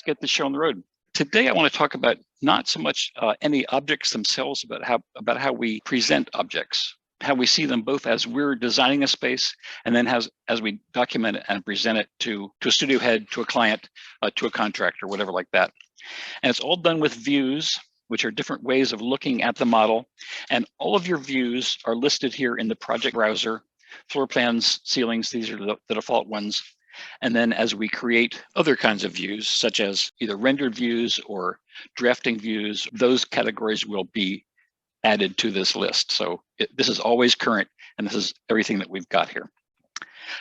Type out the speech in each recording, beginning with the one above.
get this show on the road. Today, I want to talk about not so much any objects themselves, but about how we present objects, how we see them both as we're designing a space, and then as we document it and present it to a studio head, to a client, to a contractor, whatever like that. And it's all done with views, which are different ways of looking at the model. And all of your views are listed here in the project browser. Floor plans, ceilings, these are the default ones. And then as we create other kinds of views, such as either rendered views or drafting views, those categories will be added to this list. So this is always current, and this is everything that we've got here.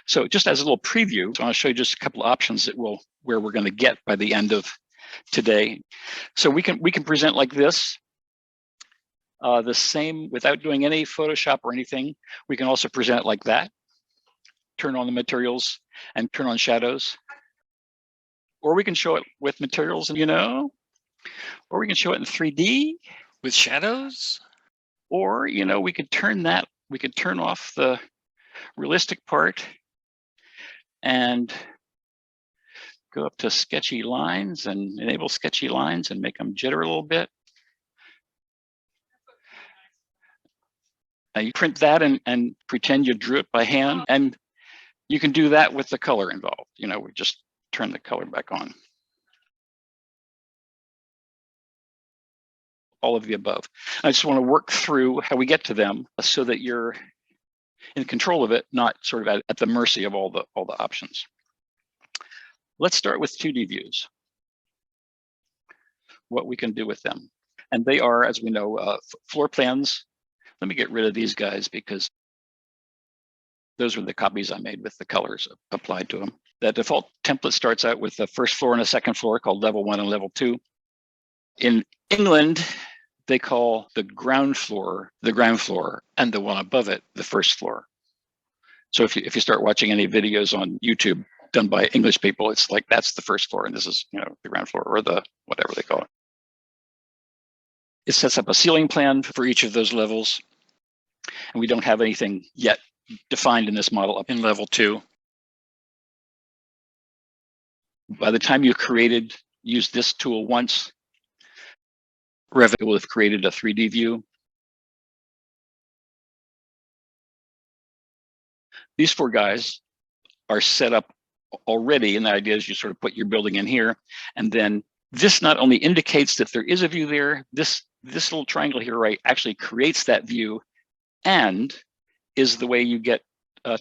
So just as a little preview, so I want to show you just a couple of options where we're going to get by the end of today. So we can present like this, the same without doing any Photoshop or anything. We can also present it like that. Turn on the materials and turn on shadows. Or we can show it with materials, or we can show it in 3D with shadows. Or, we could turn off the realistic part and go up to Sketchy Lines and enable Sketchy Lines and make them jitter a little bit. Now you print that and pretend you drew it by hand, and you can do that with the color involved. We just turn the color back on. All of the above. I just want to work through how we get to them so that you're in control of it, not sort of at the mercy of all the options. Let's start with 2D views. What we can do with them. And they are, as we know, floor plans. Let me get rid of these guys because those were the copies I made with the colors applied to them. That default template starts out with the first floor and a second floor called level 1 and level 2. In England, they call the ground floor, and the one above it, the first floor. So if you start watching any videos on YouTube done by English people, it's like that's the first floor, and this is the ground floor, or the whatever they call it. It sets up a ceiling plan for each of those levels, and we don't have anything yet defined in this model up in level 2. By the time you used this tool once, Revit will have created a 3D view. These 4 guys are set up already, and the idea is you sort of put your building in here, and then this not only indicates that there is a view there, this little triangle here, right, actually creates that view and is the way you get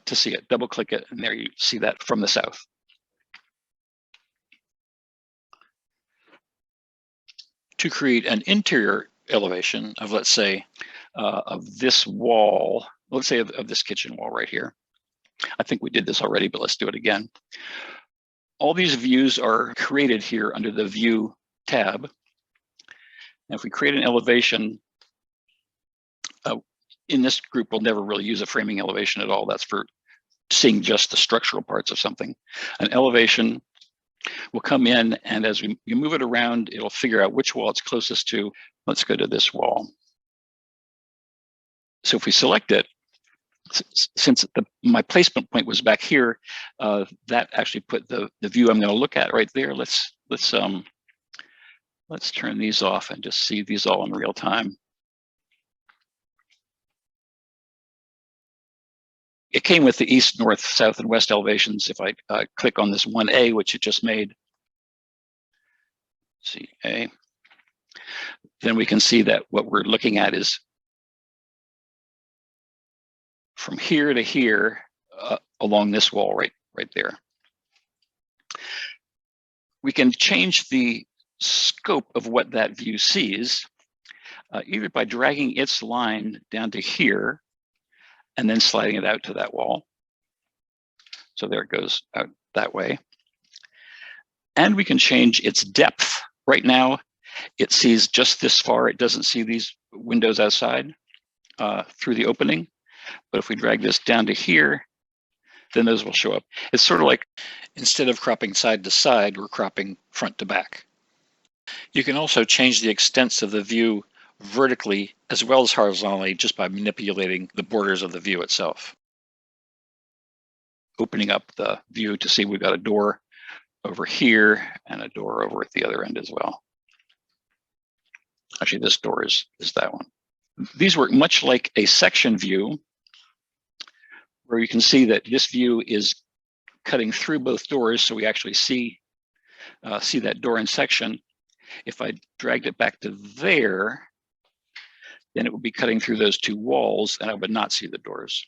to see it. Double click it, and there you see that from the south. To create an interior elevation of, let's say, of this wall, let's say of this kitchen wall right here. I think we did this already, but let's do it again. All these views are created here under the View tab. And if we create an elevation, in this group, we'll never really use a framing elevation at all. That's for seeing just the structural parts of something. An elevation will come in, and as you move it around, it'll figure out which wall it's closest to. Let's go to this wall. So if we select it, since my placement point was back here, that actually put the view I'm going to look at right there. Let's turn these off and just see these all in real time. It came with the east, north, south, and west elevations. If I click on this 1A, which it just made, see A, then we can see that what we're looking at is from here to here along this wall right there. We can change the scope of what that view sees either by dragging its line down to here and then sliding it out to that wall. So there it goes out that way. And we can change its depth. Right now, it sees just this far. It doesn't see these windows outside through the opening. But if we drag this down to here, then those will show up. It's sort of like, instead of cropping side to side, we're cropping front to back. You can also change the extents of the view vertically as well as horizontally just by manipulating the borders of the view itself. Opening up the view to see we've got a door over here and a door over at the other end as well. Actually, this door is that one. These work much like a section view, where you can see that this view is cutting through both doors, so we actually see that door in section. If I dragged it back to there, then it would be cutting through those two walls, and I would not see the doors.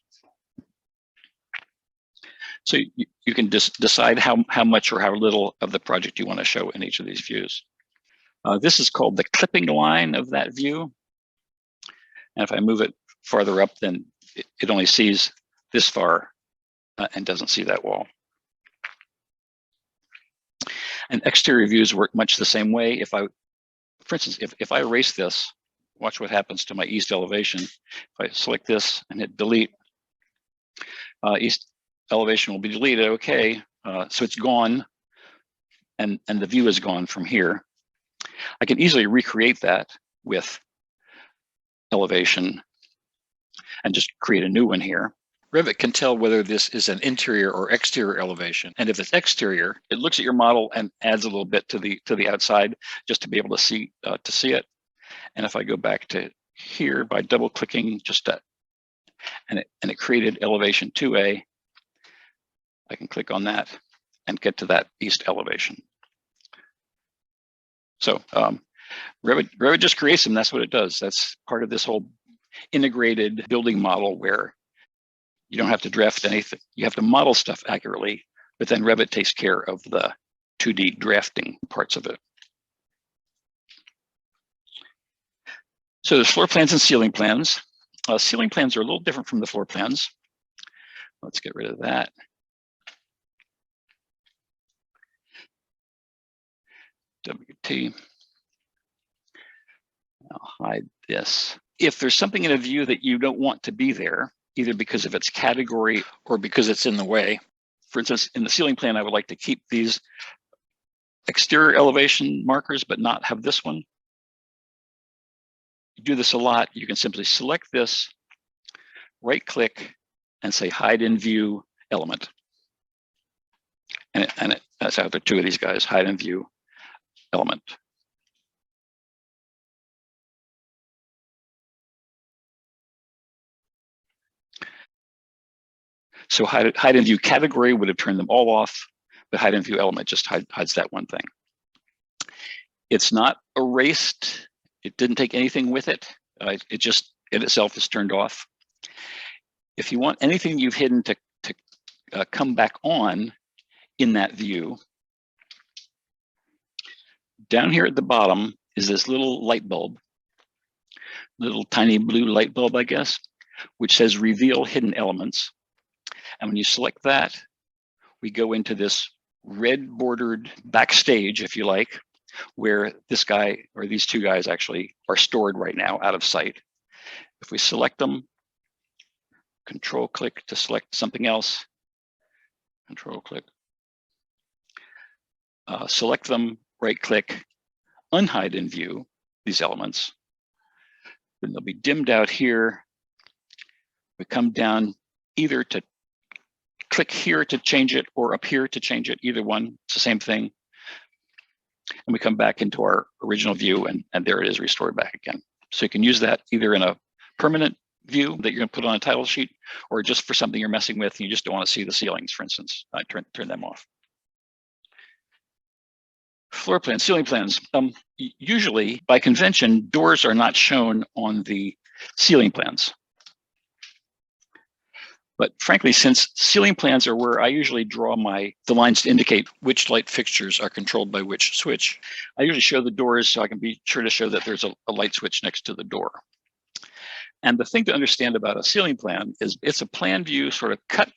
So you can just decide how much or how little of the project you want to show in each of these views. This is called the clipping line of that view. And if I move it farther up, then it only sees this far and doesn't see that wall. And exterior views work much the same way. For instance, if I erase this, watch what happens to my east elevation. If I select this and hit delete, east elevation will be deleted. Okay, so it's gone, and the view is gone from here. I can easily recreate that with elevation and just create a new one here. Revit can tell whether this is an interior or exterior elevation. And if it's exterior, it looks at your model and adds a little bit to the outside just to be able to see it. And if I go back to here by double clicking and it created elevation 2A, I can click on that and get to that east elevation. So Revit just creates them. That's what it does. That's part of this whole integrated building model where you don't have to draft anything. You have to model stuff accurately, but then Revit takes care of the 2D drafting parts of it. So there's floor plans and ceiling plans. Ceiling plans are a little different from the floor plans. Let's get rid of that. WT. I'll hide this. If there's something in a view that you don't want to be there, either because of its category or because it's in the way. For instance, in the ceiling plan, I would like to keep these exterior elevation markers, but not have this one. You do this a lot. You can simply select this, right click, and say hide in view element. And that's out there, two of these guys, hide in view element. So hide in view category would have turned them all off, but hide in view element just hides that one thing. It's not erased. It didn't take anything with it. It just in itself is turned off. If you want anything you've hidden to come back on in that view, down here at the bottom is this little light bulb, little tiny blue light bulb, I guess, which says reveal hidden elements. And when you select that, we go into this red bordered backstage, if you like, where this guy or these two guys actually are stored right now out of sight. If we select them, control click to select something else, control click, select them, right click, unhide in view these elements. Then they'll be dimmed out here. We come down either to click here to change it or up here to change it, either one, it's the same thing. And we come back into our original view and there it is restored back again. So you can use that either in a permanent view that you're gonna put on a title sheet or just for something you're messing with and you just don't wanna see the ceilings, for instance, turn them off. Floor plans, ceiling plans. Usually by convention, doors are not shown on the ceiling plans. But frankly, since ceiling plans are where I usually draw the lines to indicate which light fixtures are controlled by which switch, I usually show the doors so I can be sure to show that there's a light switch next to the door. And the thing to understand about a ceiling plan is it's a plan view sort of cut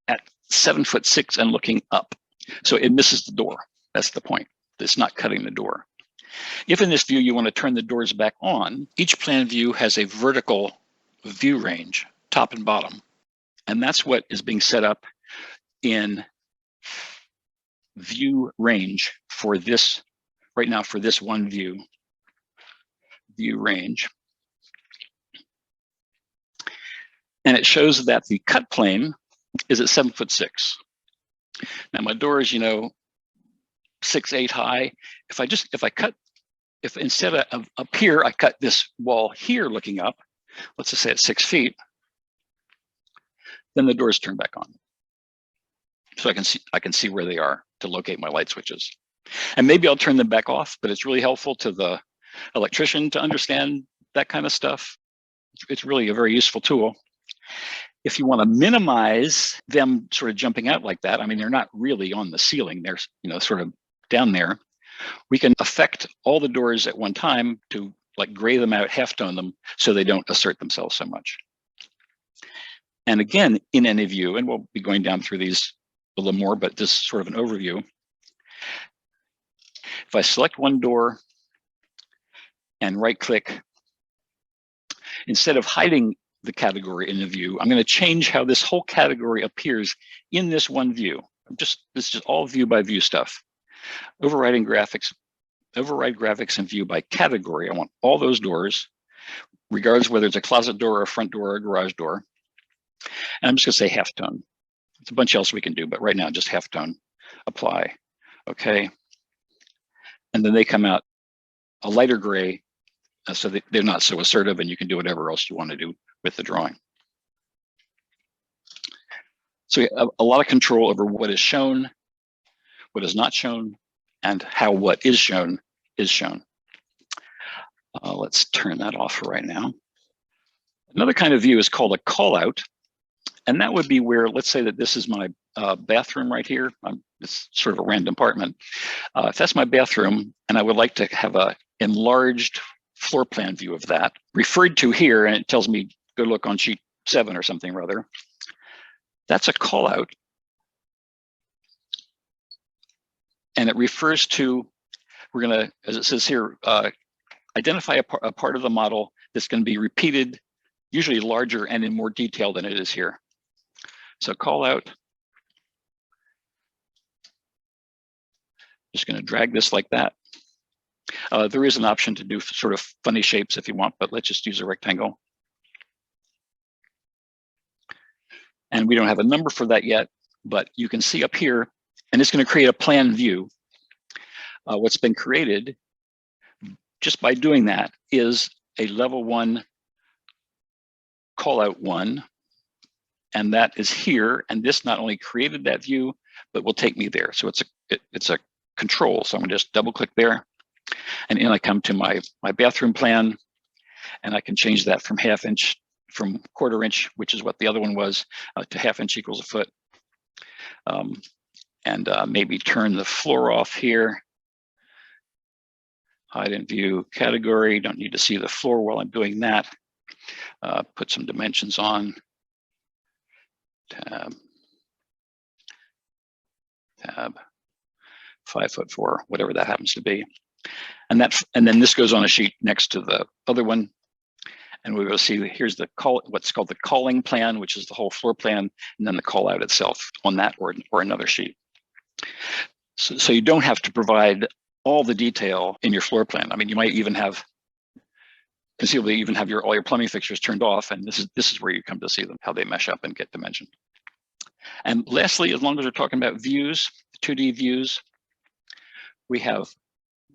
at 7'6" and looking up. So it misses the door. That's the point. It's not cutting the door. If in this view you want to turn the doors back on, each plan view has a vertical view range, top and bottom. And that's what is being set up in view range for this, right now for this one view range. And it shows that the cut plane is at 7'6". Now my doors, you know, 6'8" high. If instead of up here, I cut this wall here looking up, let's just say it's 6 feet, then the doors turn back on. So I can see where they are to locate my light switches. And maybe I'll turn them back off, but it's really helpful to the electrician to understand that kind of stuff. It's really a very useful tool. If you want to minimize them sort of jumping out like that, I mean, they're not really on the ceiling, they're, you know, sort of down there. We can affect all the doors at one time to like gray them out, halftone them, so they don't assert themselves so much. And again, in any view, and we'll be going down through these a little more, but this is sort of an overview. If I select one door and right click, instead of hiding the category in the view, I'm going to change how this whole category appears in this one view. This is just all view by view stuff. Override graphics and view by category. I want all those doors, regardless whether it's a closet door or a front door or a garage door. And I'm just going to say halftone. It's a bunch else we can do, but right now just halftone. Apply. Okay. And then they come out a lighter gray, so they're not so assertive, and you can do whatever else you want to do with the drawing. So a lot of control over what is shown, what is not shown, and how what is shown is shown. Let's turn that off for right now. Another kind of view is called a callout, and that would be where, let's say that this is my bathroom right here. It's sort of a random apartment. If that's my bathroom, and I would like to have a enlarged floor plan view of that, referred to here, and it tells me go look on sheet 7 or something or other. That's a callout. And it refers to, we're going to, as it says here, identify a part of the model that's going to be repeated, usually larger and in more detail than it is here. So callout. Just going to drag this like that. There is an option to do sort of funny shapes if you want, but let's just use a rectangle. And we don't have a number for that yet, but you can see up here, and it's going to create a plan view. What's been created just by doing that is a level 1 callout 1, and that is here. And this not only created that view, but will take me there. So it's a control. So I'm going to just double click there, and in I come to my bathroom plan, and I can change that from ½ inch, from 1/4 inch, which is what the other one was, to ½ inch equals a foot. And maybe turn the floor off here. Hide in view category. Don't need to see the floor while I'm doing that. Put some dimensions on. Tab. 5'4", whatever that happens to be. And then this goes on a sheet next to the other one. And we will see here's the what's called the calling plan, which is the whole floor plan, and then the call out itself on that or another sheet. So you don't have to provide all the detail in your floor plan. I mean, you might even have, conceivably even have all your plumbing fixtures turned off, and this is where you come to see them, how they mesh up and get dimension. And lastly, as long as we're talking about views, 2D views, we have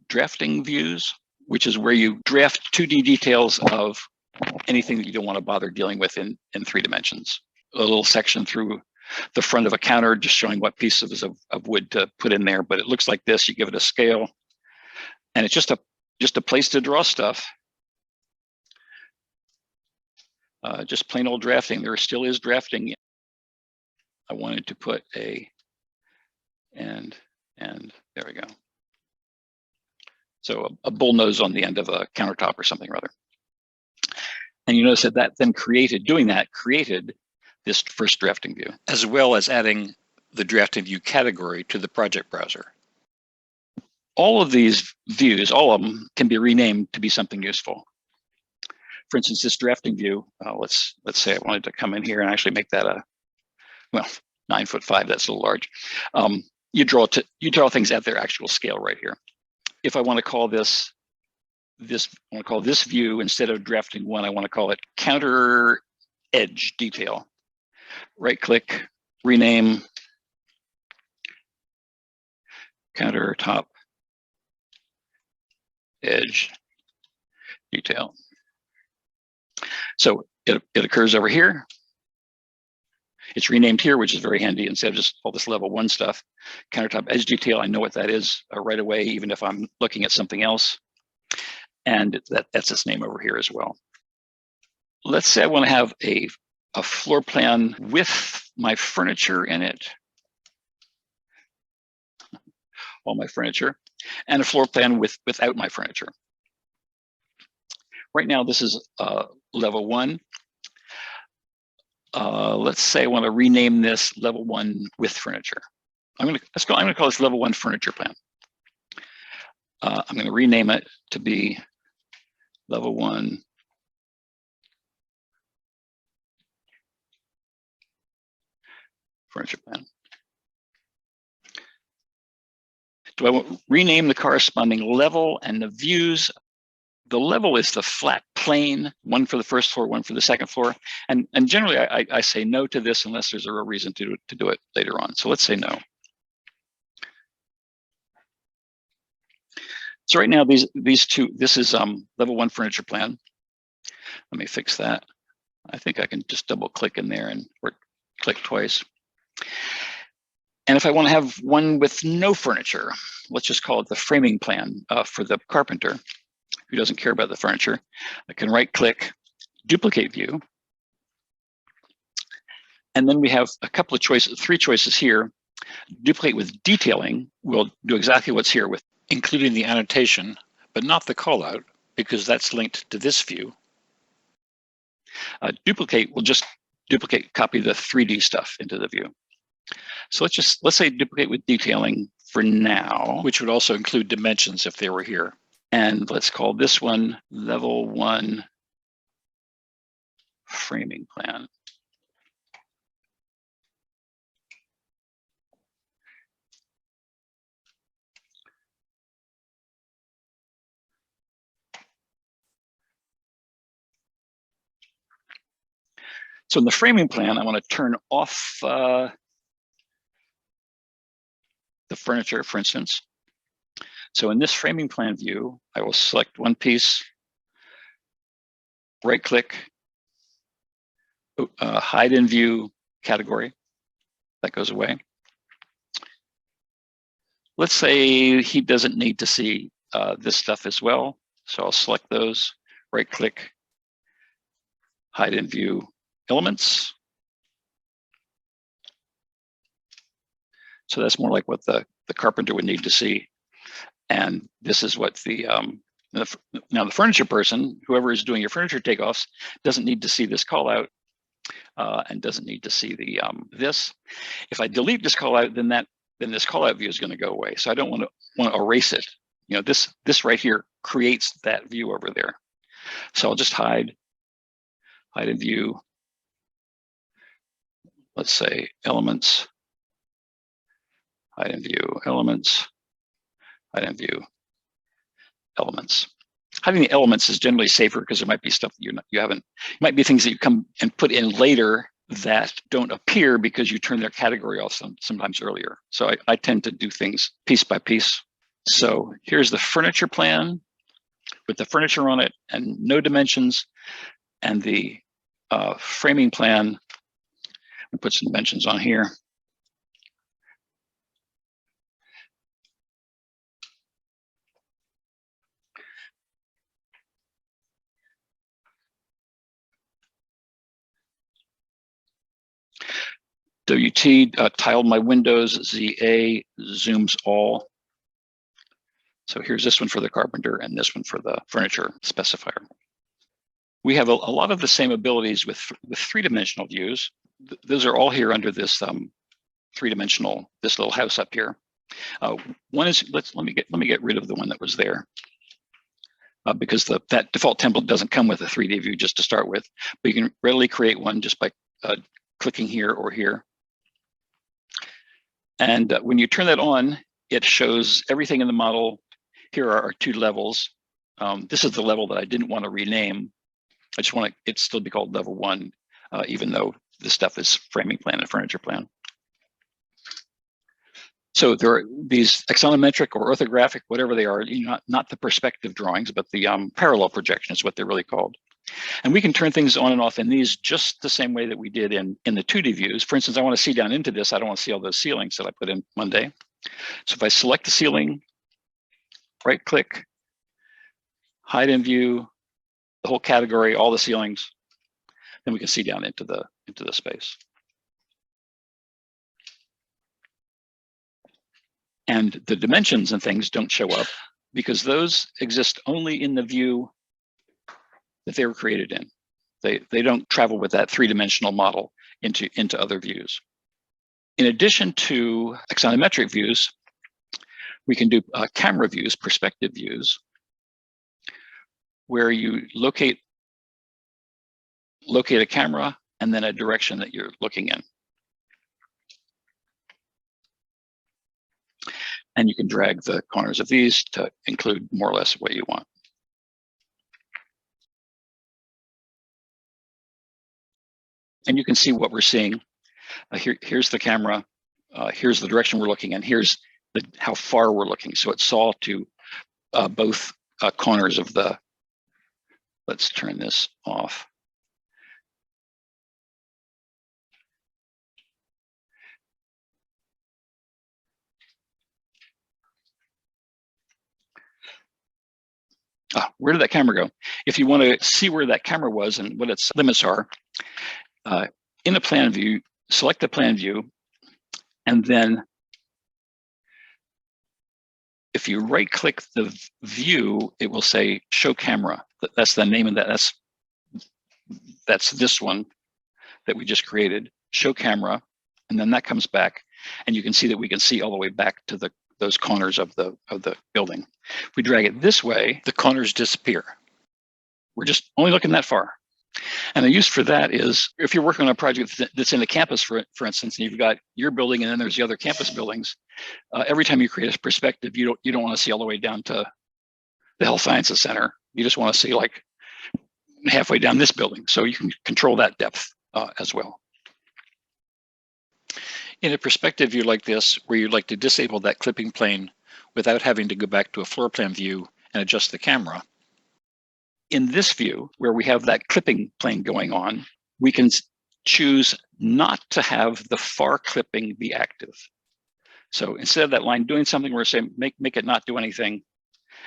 drafting views, which is where you draft 2D details of anything that you don't want to bother dealing with in 3 dimensions. A little section through the front of a counter, just showing what pieces of wood to put in there. But it looks like this. You give it a scale, and it's just a place to draw stuff. Just plain old drafting. There still is drafting. I wanted to put and there we go. So a bullnose on the end of a countertop or something or other. And you notice that then created this first drafting view. As well as adding the drafting view category to the project browser. All of these views, all of them can be renamed to be something useful. For instance, this drafting view, let's say I wanted to come in here and actually make that 9'5", that's a little large. You draw things at their actual scale right here. If I want to call this view, instead of drafting 1, I want to call it counter edge detail. Right click, rename, countertop edge detail. So it occurs over here. It's renamed here, which is very handy instead of just all this level 1 stuff. Countertop edge detail, I know what that is right away, even if I'm looking at something else. And that's its name over here as well. Let's say I want to have a floor plan with my furniture in it, all my furniture, and a floor plan without my furniture. Right now, this is level 1. Let's say I want to rename this level 1 with furniture. I'm going to call this level 1 furniture plan. I'm going to rename it to be level 1 furniture plan. Do I want to rename the corresponding level and the views? The level is the flat plane, one for the first floor, one for the second floor. And generally, I say no to this unless there's a real reason to do it later on. So let's say no. So right now, these two, this is level 1 furniture plan. Let me fix that. I think I can just double click in there or click twice. And if I want to have one with no furniture, let's just call it the framing plan for the carpenter who doesn't care about the furniture. I can right click, duplicate view. And then we have a couple of choices, 3 choices here. Duplicate with detailing will do exactly what's here with including the annotation, but not the callout, because that's linked to this view. Duplicate will just copy the 3D stuff into the view. So let's say duplicate with detailing for now, which would also include dimensions if they were here. And let's call this one level 1 framing plan. So in the framing plan, I want to turn off the furniture, for instance. So in this framing plan view, I will select one piece, right click, hide in view category. That goes away. Let's say he doesn't need to see this stuff as well. So I'll select those, right click, hide in view elements. So that's more like what the carpenter would need to see. And this is what now the furniture person, whoever is doing your furniture takeoffs, doesn't need to see this call out and doesn't need to see the this. If I delete this call out, then this call out view is going to go away. So I don't want to erase it. You know, this right here creates that view over there. So I'll just hide in view. Let's say elements, hide in view elements, hide in view elements. Hiding the elements is generally safer because there might be stuff that you haven't. It might be things that you come and put in later that don't appear because you turn their category off sometimes earlier. So I tend to do things piece by piece. So here's the furniture plan with the furniture on it and no dimensions, and the framing plan. We'll put some dimensions on here. WT tiled my windows, ZA zooms all. So here's this one for the carpenter and this one for the furniture specifier. We have a lot of the same abilities with 3-dimensional views. Those are all here under this 3-dimensional, this little house up here. One is, let me get rid of the one that was there because that default template doesn't come with a 3D view just to start with, but you can readily create one just by clicking here or here. And when you turn that on, it shows everything in the model. Here are our 2 levels. This is the level that I didn't want to rename. I just want it still be called level 1, even though this stuff is framing plan and furniture plan. So there are these axonometric or orthographic, whatever they are, not the perspective drawings, but the parallel projection is what they're really called. And we can turn things on and off in these just the same way that we did in the 2D views. For instance, I want to see down into this. I don't want to see all those ceilings that I put in Monday. So if I select the ceiling, right click, hide in view, the whole category, all the ceilings, then we can see down into the space. And the dimensions and things don't show up because those exist only in the view that they were created in. They don't travel with that three-dimensional model into other views. In addition to axonometric views, we can do camera views, perspective views, where you locate a camera and then a direction that you're looking in. And you can drag the corners of these to include more or less what you want. And you can see what we're seeing. Here's the camera. Here's the direction we're looking in. Here's how far we're looking. So it saw to both corners of the, let's turn this off. Where did that camera go? If you want to see where that camera was and what its limits are, in a plan view, select the plan view, and then if you right-click the view, it will say Show Camera. That's the name of that. That's this one that we just created. Show Camera, and then that comes back, and you can see that we can see all the way back to those corners of the building. If we drag it this way, The corners disappear. we're just only looking that far. And the use for that is if you're working on a project that's in the campus, for instance, and you've got your building and then there's the other campus buildings, every time you create a perspective, you don't want to see all the way down to the Health Sciences Center. You just want to see like halfway down this building. So you can control that depth as well. In a perspective view like this, where you'd like to disable that clipping plane without having to go back to a floor plan view and adjust the camera. In this view, where we have that clipping plane going on, we can choose not to have the far clipping be active. So instead of that line doing something, we're saying make it not do anything.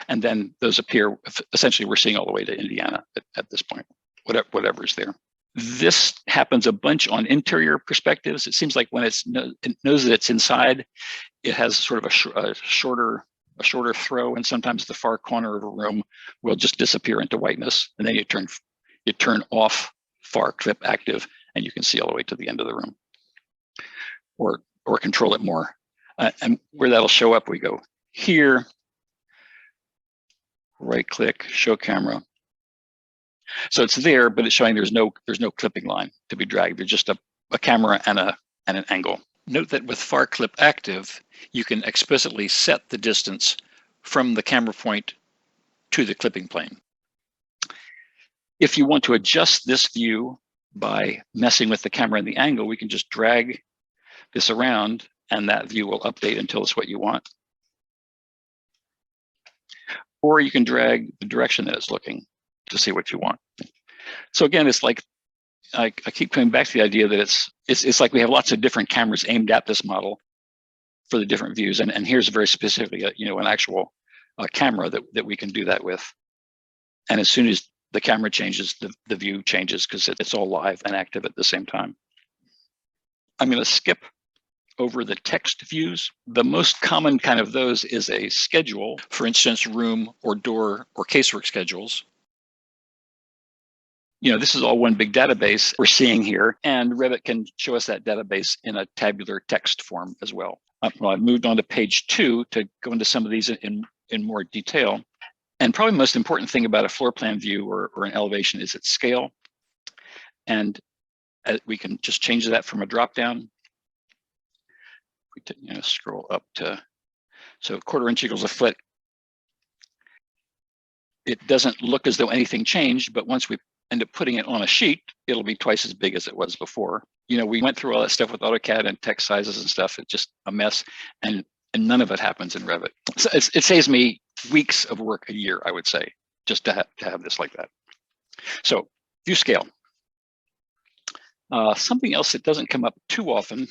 And then those appear, essentially we're seeing all the way to Indiana at this point, whatever's there. This happens a bunch on interior perspectives. It seems like when it knows that it's inside, it has sort of a shorter throw, and sometimes the far corner of a room will just disappear into whiteness, and then you turn off far clip active, and you can see all the way to the end of the room, or control it more. And where that'll show up, we go here, right click, show camera. So it's there, but it's showing there's no clipping line to be dragged. There's just a camera and an angle. Note that with far clip active, you can explicitly set the distance from the camera point to the clipping plane. If you want to adjust this view by messing with the camera and the angle, we can just drag this around and that view will update until it's what you want. Or you can drag the direction that it's looking to see what you want. So again, it's like, I keep coming back to the idea that it's like we have lots of different cameras aimed at this model for the different views. And here's very specifically, an actual camera that we can do that with. And as soon as the camera changes, the view changes because it's all live and active at the same time. I'm going to skip over the text views. The most common kind of those is a schedule. For instance, room or door or casework schedules. This is all one big database we're seeing here, and Revit can show us that database in a tabular text form as well. Well, I've moved on to page 2 to go into some of these in more detail. And probably the most important thing about a floor plan view or an elevation is its scale. And we can just change that from a drop down. We scroll up to, so 1/4 inch equals a foot. It doesn't look as though anything changed, but once we end up putting it on a sheet, it'll be twice as big as it was before. We went through all that stuff with AutoCAD and text sizes and stuff. It's just a mess. And and none of it happens in Revit. So it saves me weeks of work a year, I would say, just to have this like that. So view scale. Something else that doesn't come up too often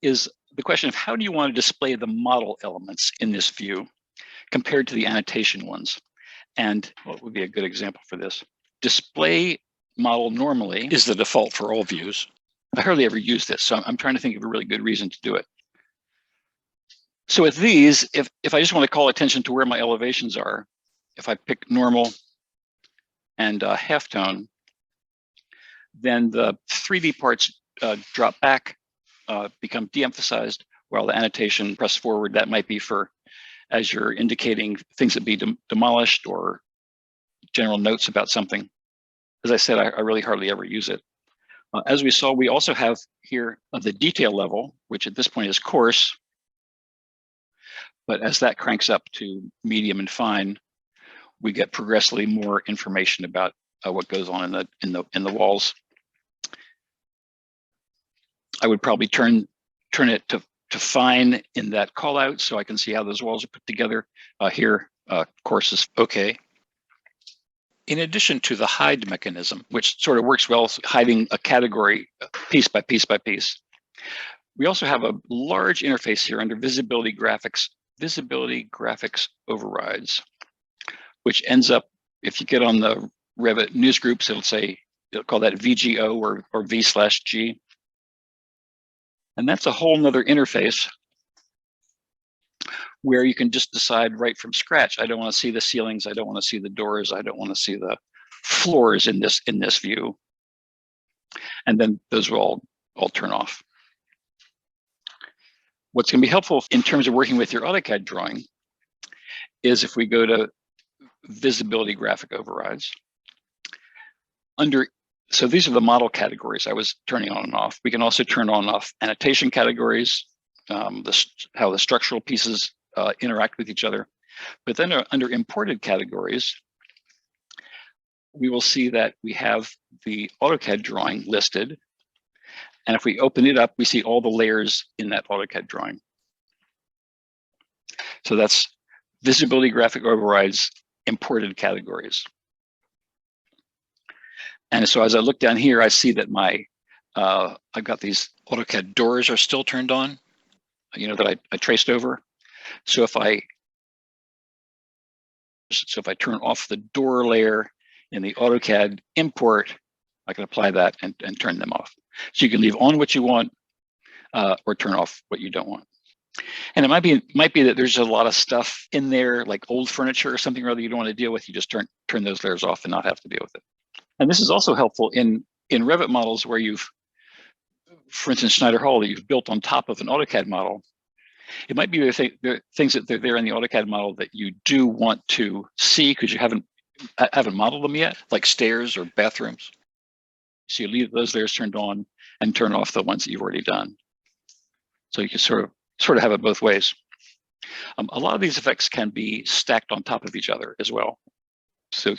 is the question of how do you want to display the model elements in this view compared to the annotation ones? And what would be a good example for this? Display model normally Is the default for all views. I hardly ever use this, so I'm trying to think of a really good reason to do it. So with these, if I just want to call attention to where my elevations are, if I pick normal and halftone, then the 3D parts drop back, become de-emphasized, while the annotation press forward. That might be for as you're indicating things that be demolished or general notes about something. As I said, I really hardly ever use it. As we saw, we also have here the detail level, which at this point is coarse. But as that cranks up to medium and fine, we get progressively more information about what goes on in the walls. I would probably turn it to fine in that callout so I can see how those walls are put together. Here, coarse is okay. In addition to the hide mechanism, which sort of works well, hiding a category piece by piece by piece. We also have a large interface here under visibility graphics overrides, which ends up, if you get on the Revit news groups, it'll call that VGO or V/G. And that's a whole nother interface where you can just decide right from scratch. I don't want to see the ceilings. I don't want to see the doors. I don't want to see the floors in this view. And then those will all turn off. What's going to be helpful in terms of working with your AutoCAD drawing is if we go to visibility graphic overrides. So these are the model categories I was turning on and off. We can also turn on and off annotation categories, how the structural pieces interact with each other. But then under imported categories, we will see that we have the AutoCAD drawing listed. And if we open it up, we see all the layers in that AutoCAD drawing. So that's visibility graphic overrides imported categories. And so as I look down here, I see that I've got these AutoCAD doors are still turned on, that I traced over. So if I turn off the door layer in the AutoCAD import, I can apply that and turn them off. So you can leave on what you want or turn off what you don't want. And it might be that there's a lot of stuff in there, like old furniture or something or other you don't want to deal with. You just turn those layers off and not have to deal with it. And this is also helpful in Revit models where for instance, Schneider Hall, that you've built on top of an AutoCAD model. It might be there things that they're there in the AutoCAD model that you do want to see because you haven't modeled them yet, like stairs or bathrooms. So you leave those layers turned on and turn off the ones that you've already done. So you can sort of have it both ways. A lot of these effects can be stacked on top of each other as well. So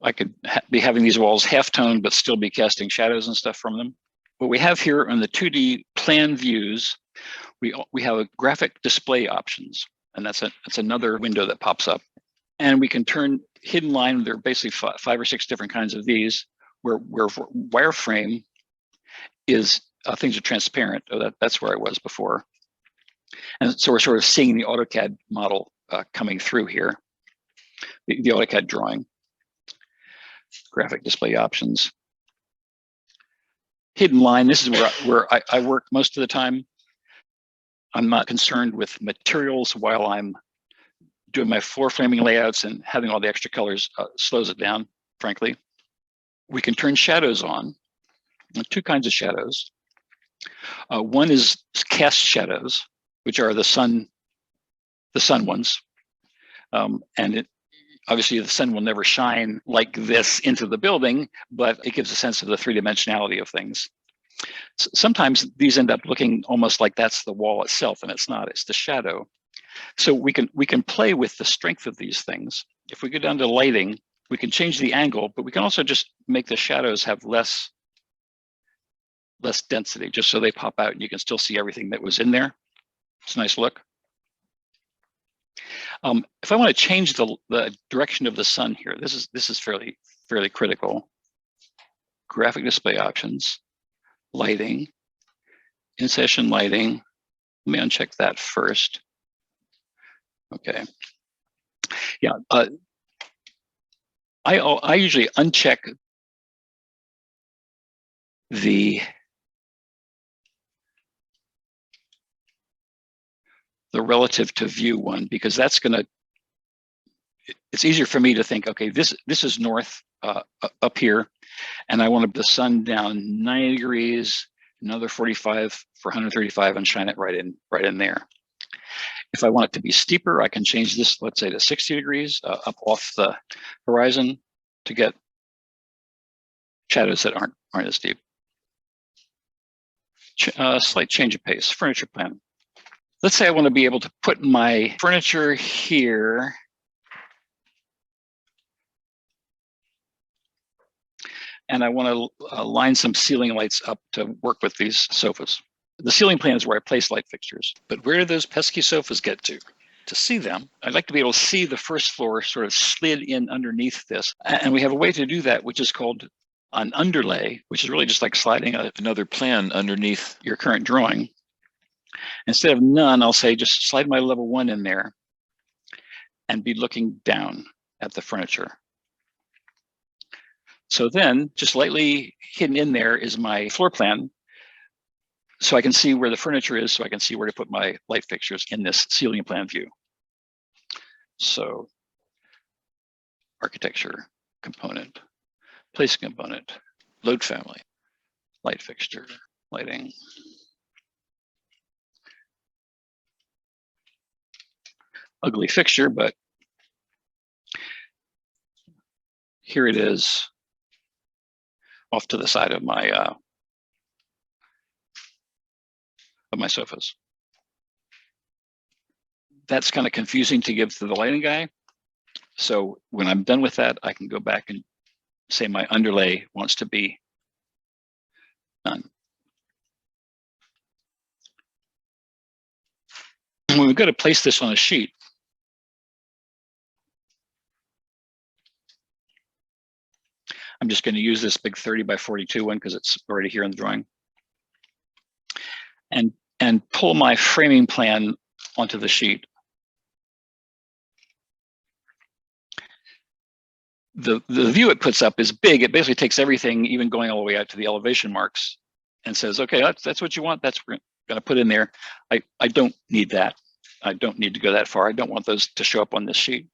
I could be having these walls half-toned, but still be casting shadows and stuff from them. What we have here on the 2D plan views, we have a graphic display options, and that's another window that pops up. And we can turn hidden line. There are basically 5 or 6 different kinds of these, where wireframe is things are transparent. That's where I was before. And so we're sort of seeing the AutoCAD model coming through here, the AutoCAD drawing. Graphic display options. Hidden line, this is where I work most of the time. I'm not concerned with materials while I'm doing my floor framing layouts, and having all the extra colors slows it down, frankly. We can turn shadows on. 2 kinds of shadows. One is cast shadows, which are the sun ones. And obviously the sun will never shine like this into the building, but it gives a sense of the 3-dimensionality of things. Sometimes these end up looking almost like that's the wall itself, and it's not, it's the shadow. So we can play with the strength of these things. If we go down to lighting, we can change the angle, but we can also just make the shadows have less density, just so they pop out and you can still see everything that was in there. It's a nice look. If I want to change the direction of the sun here, this is fairly critical. Graphic display options, lighting, in-session lighting. Let me uncheck that first. Okay. Yeah, I usually uncheck the relative to view one, because that's gonna, it's easier for me to think, okay, this is north up here, and I want the sun down 90 degrees, another 45 for 135, and shine it right in there. If I want it to be steeper, I can change this, let's say, to 60 degrees up off the horizon to get shadows that aren't as deep. Slight change of pace. Furniture plan. Let's say I want to be able to put my furniture here. And I want to line some ceiling lights up to work with these sofas. The ceiling plan is where I place light fixtures. But where do those pesky sofas get to? To see them, I'd like to be able to see the first floor sort of slid in underneath this. And we have a way to do that, which is called an underlay, which is really just like sliding another plan underneath your current drawing. Instead of none, I'll say just slide my level 1 in there and be looking down at the furniture. So then just lightly hidden in there is my floor plan. So I can see where the furniture is, so I can see where to put my light fixtures in this ceiling plan view. So architecture component, place component, load family, light fixture, lighting. Ugly fixture, but here it is off to the side of my sofas. That's kind of confusing to give to the lighting guy. So when I'm done with that, I can go back and say my underlay wants to be none. When we go to place this on a sheet, I'm just going to use this big 30 by 42 one because it's already here in the drawing. And pull my framing plan onto the sheet. The view it puts up is big. It basically takes everything, even going all the way out to the elevation marks, and says, okay, that's what you want. That's what we're going to put in there. I don't need that. I don't need to go that far. I don't want those to show up on this sheet.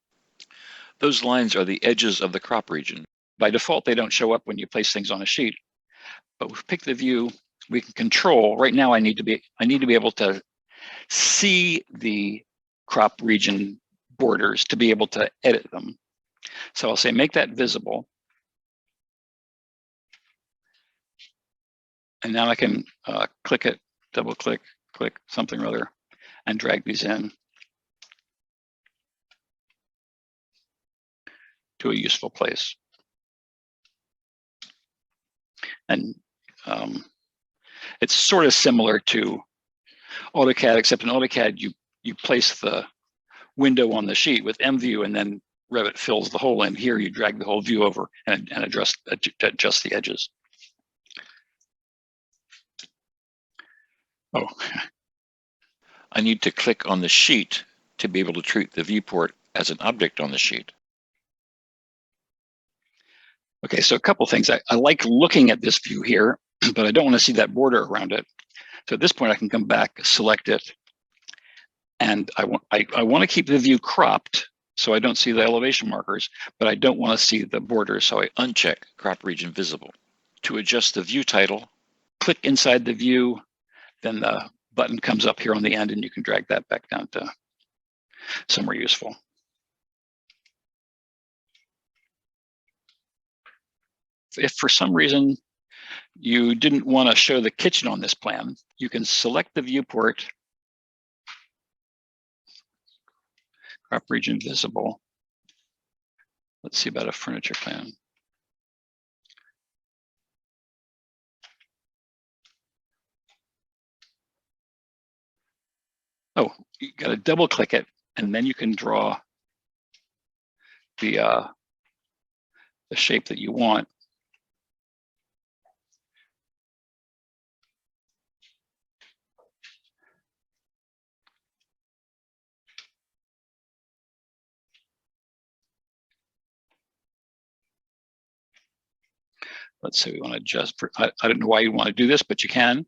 Those lines are the edges of the crop region. By default, they don't show up when you place things on a sheet. But we pick the view. We can control. Right now, I need to be able to see the crop region borders to be able to edit them. So I'll say make that visible. And now I can click it, double click, click something or other, and drag these in to a useful place. And it's sort of similar to AutoCAD, except in AutoCAD, you place the window on the sheet with MView, and then Revit fills the hole in. Here, you drag the whole view over and adjust the edges. Oh, I need to click on the sheet to be able to treat the viewport as an object on the sheet. Okay, so a couple things. I like looking at this view here, but I don't want to see that border around it. So at this point, I can come back, select it, and I want to keep the view cropped so I don't see the elevation markers, but I don't want to see the border, so I uncheck crop region visible. To adjust the view title, click inside the view, then the button comes up here on the end, and you can drag that back down to somewhere useful. If for some reason you didn't want to show the kitchen on this plan, you can select the viewport, crop region visible. Let's see about a furniture plan. Oh, you got to double click it, and then you can draw the shape that you want. Let's say we want to adjust. I don't know why you want to do this, but you can.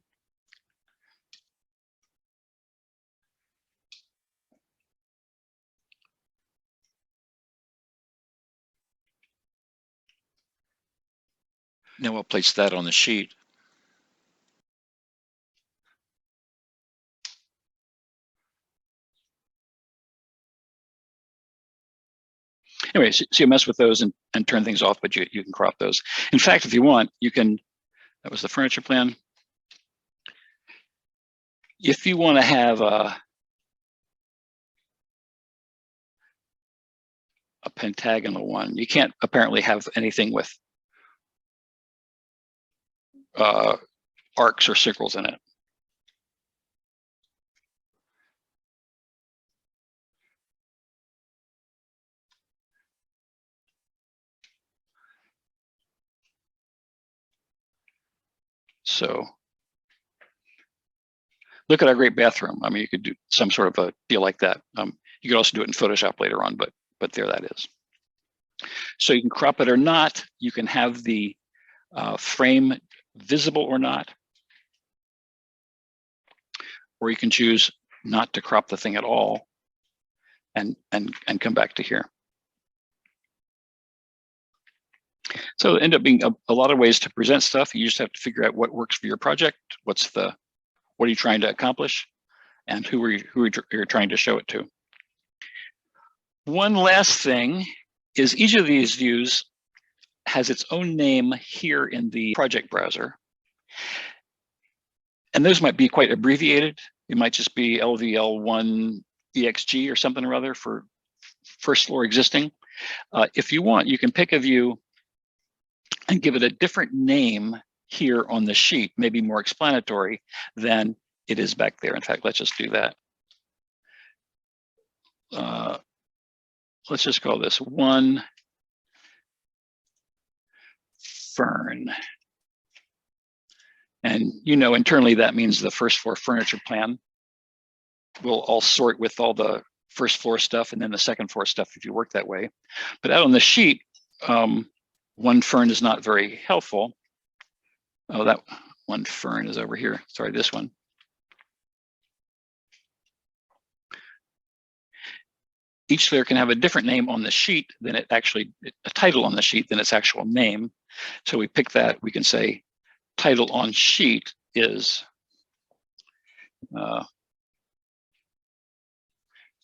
Now we'll place that on the sheet. Anyway, so you mess with those and turn things off, but you can crop those. In fact, if you want, you can, that was the furniture plan. If you want to have a pentagonal one, you can't apparently have anything with arcs or circles in it. So look at our great bathroom. I mean, you could do some sort of a deal like that. You could also do it in Photoshop later on, but there that is. So you can crop it or not. You can have the frame visible or not, or you can choose not to crop the thing at all and come back to here. So it end up being a lot of ways to present stuff. You just have to figure out what works for your project. What are you trying to accomplish, and who you're trying to show it to. One last thing is each of these views has its own name here in the project browser. And those might be quite abbreviated. It might just be LVL1 EXG or something or other for first floor existing. If you want, you can pick a view and give it a different name here on the sheet, maybe more explanatory than it is back there. In fact, let's just do that. Let's just call this one fern. And internally that means the first floor furniture plan. We'll all sort with all the first floor stuff and then the second floor stuff if you work that way. But out on the sheet, one fern is not very helpful. Oh, that one fern is over here. Sorry, this one. Each layer can have a different name on the sheet than a title on the sheet than its actual name. So we pick that. We can say title on sheet is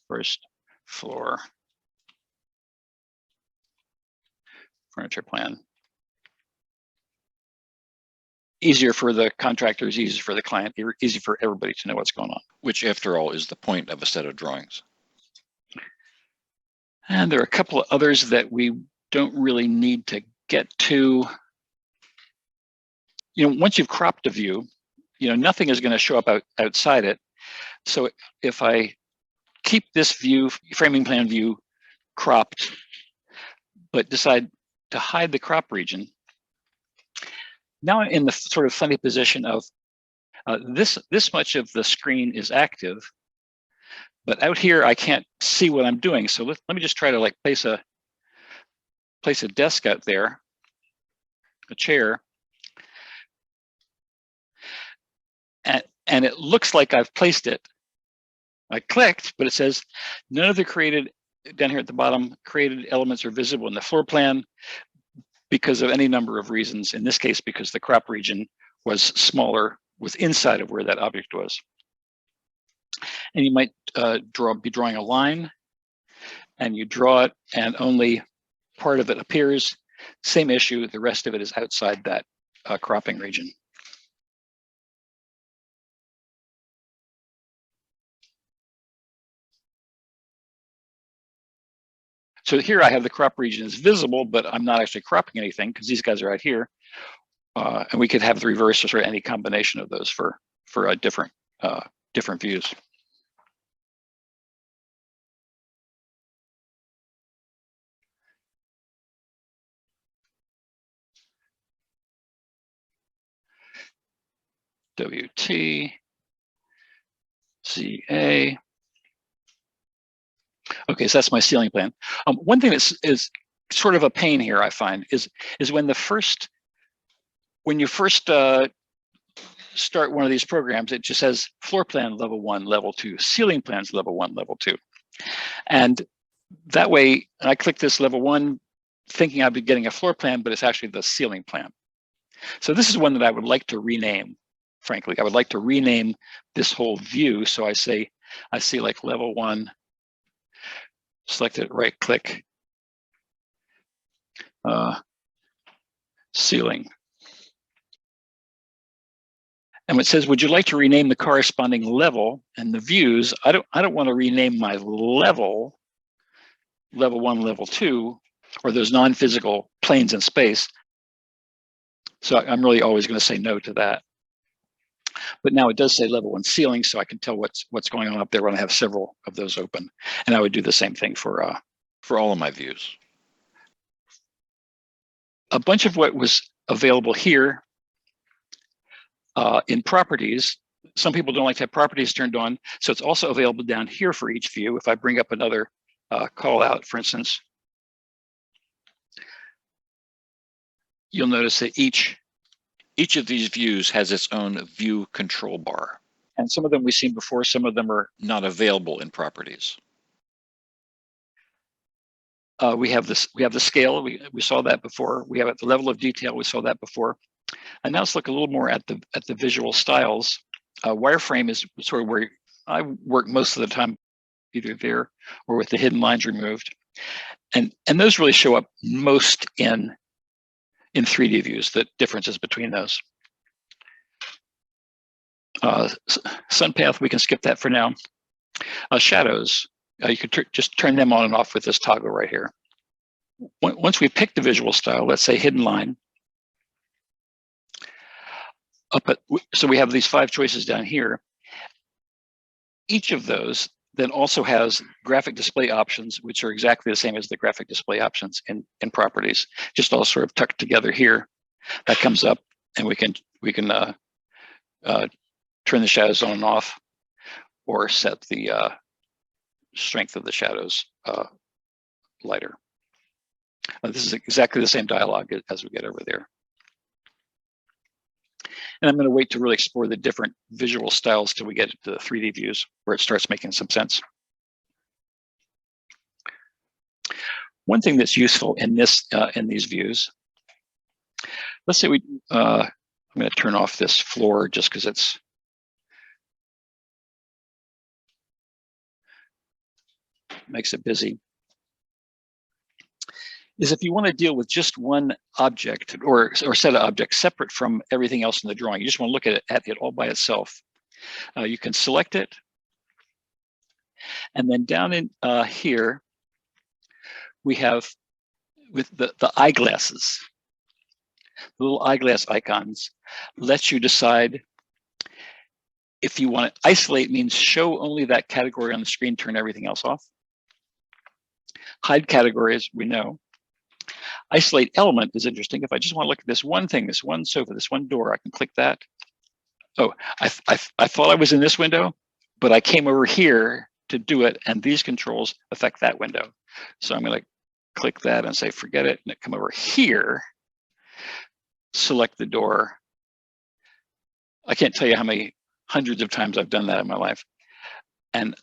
first floor furniture plan. Easier for the contractors, easier for the client, easy for everybody to know what's going on. Which, after all, is the point of a set of drawings. And there are a couple of others that we don't really need to get to. Once you've cropped a view, nothing is going to show up outside it. So if I keep this view, framing plan view, cropped, but decide to hide the crop region, now I'm in the sort of funny position of this much of the screen is active, but out here I can't see what I'm doing. So let me just try to place a desk out there, a chair, and it looks like I've placed it. I clicked, but it says none of the created, down here at the bottom, created elements are visible in the floor plan because of any number of reasons. In this case, because the crop region was smaller, was inside of where that object was. And you might be drawing a line, and you draw it, and only part of it appears. Same issue, the rest of it is outside that cropping region. So here I have the crop region is visible, but I'm not actually cropping anything because these guys are out here. And we could have the reverse or any combination of those for different views. WT, CA. Okay, so that's my ceiling plan. One thing that is sort of a pain here, I find, is when you first start one of these programs, it just says floor plan level 1, level 2, ceiling plans level 1, level 2. And that way, I click this level 1 thinking I'd be getting a floor plan, but it's actually the ceiling plan. So this is one that I would like to rename, frankly. I would like to rename this whole view. So I see like level 1, select it, right click, ceiling. And it says, would you like to rename the corresponding level and the views? I don't want to rename my level 1, level 2, or those non-physical planes in space. So I'm really always going to say no to that. But now it does say level 1 ceiling, so I can tell what's going on up there when I have several of those open. And I would do the same thing for all of my views. A bunch of what was available here in properties. Some people don't like to have properties turned on, so it's also available down here for each view. If I bring up another call out, for instance, you'll notice that each of these views has its own view control bar. And some of them we've seen before, some of them are not available in properties. We have the scale, we saw that before. We have at the level of detail, we saw that before. And now let's look a little more at the visual styles. Wireframe is sort of where I work most of the time, either there or with the hidden lines removed. And those really show up most in 3D views, the differences between those. Sun path, we can skip that for now. Shadows, you could just turn them on and off with this toggle right here. Once we pick the visual style, let's say hidden line, so we have these 5 choices down here. Each of those then also has graphic display options, which are exactly the same as the graphic display options in properties, just all sort of tucked together here. That comes up, and we can turn the shadows on and off, or set the strength of the shadows lighter. This is exactly the same dialogue as we get over there. And I'm going to wait to really explore the different visual styles till we get to the 3D views, where it starts making some sense. One thing that's useful in these views, let's say I'm going to turn off this floor just because it's makes it busy, is if you want to deal with just one object or set of objects separate from everything else in the drawing, you just want to look at it all by itself. You can select it, and then down in here we have with the eyeglasses, the little eyeglass icons, lets you decide if you want to isolate. Means show only that category on the screen, turn everything else off. Hide categories, we know. Isolate element is interesting. If I just want to look at this one thing, this one sofa, this one door, I can click that. Oh, I thought I was in this window, but I came over here to do it, and these controls affect that window. So I'm going to click that and say, forget it, and come over here, select the door. I can't tell you how many hundreds of times I've done that in my life, and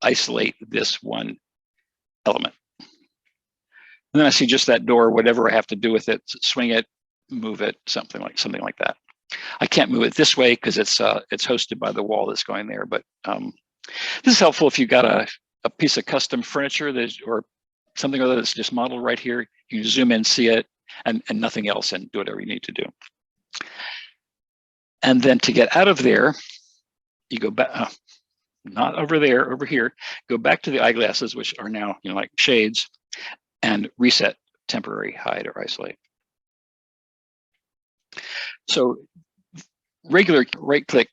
isolate this one element. And then I see just that door, whatever I have to do with it, swing it, move it, something like that. I can't move it this way because it's hosted by the wall that's going there. But this is helpful if you've got a piece of custom furniture or something other that's just modeled right here. You can zoom in, see it, and nothing else, and do whatever you need to do. And then to get out of there, you go back, not over there, over here. Go back to the eyeglasses, which are now like shades, and reset, temporary, hide, or isolate. So regular right-click,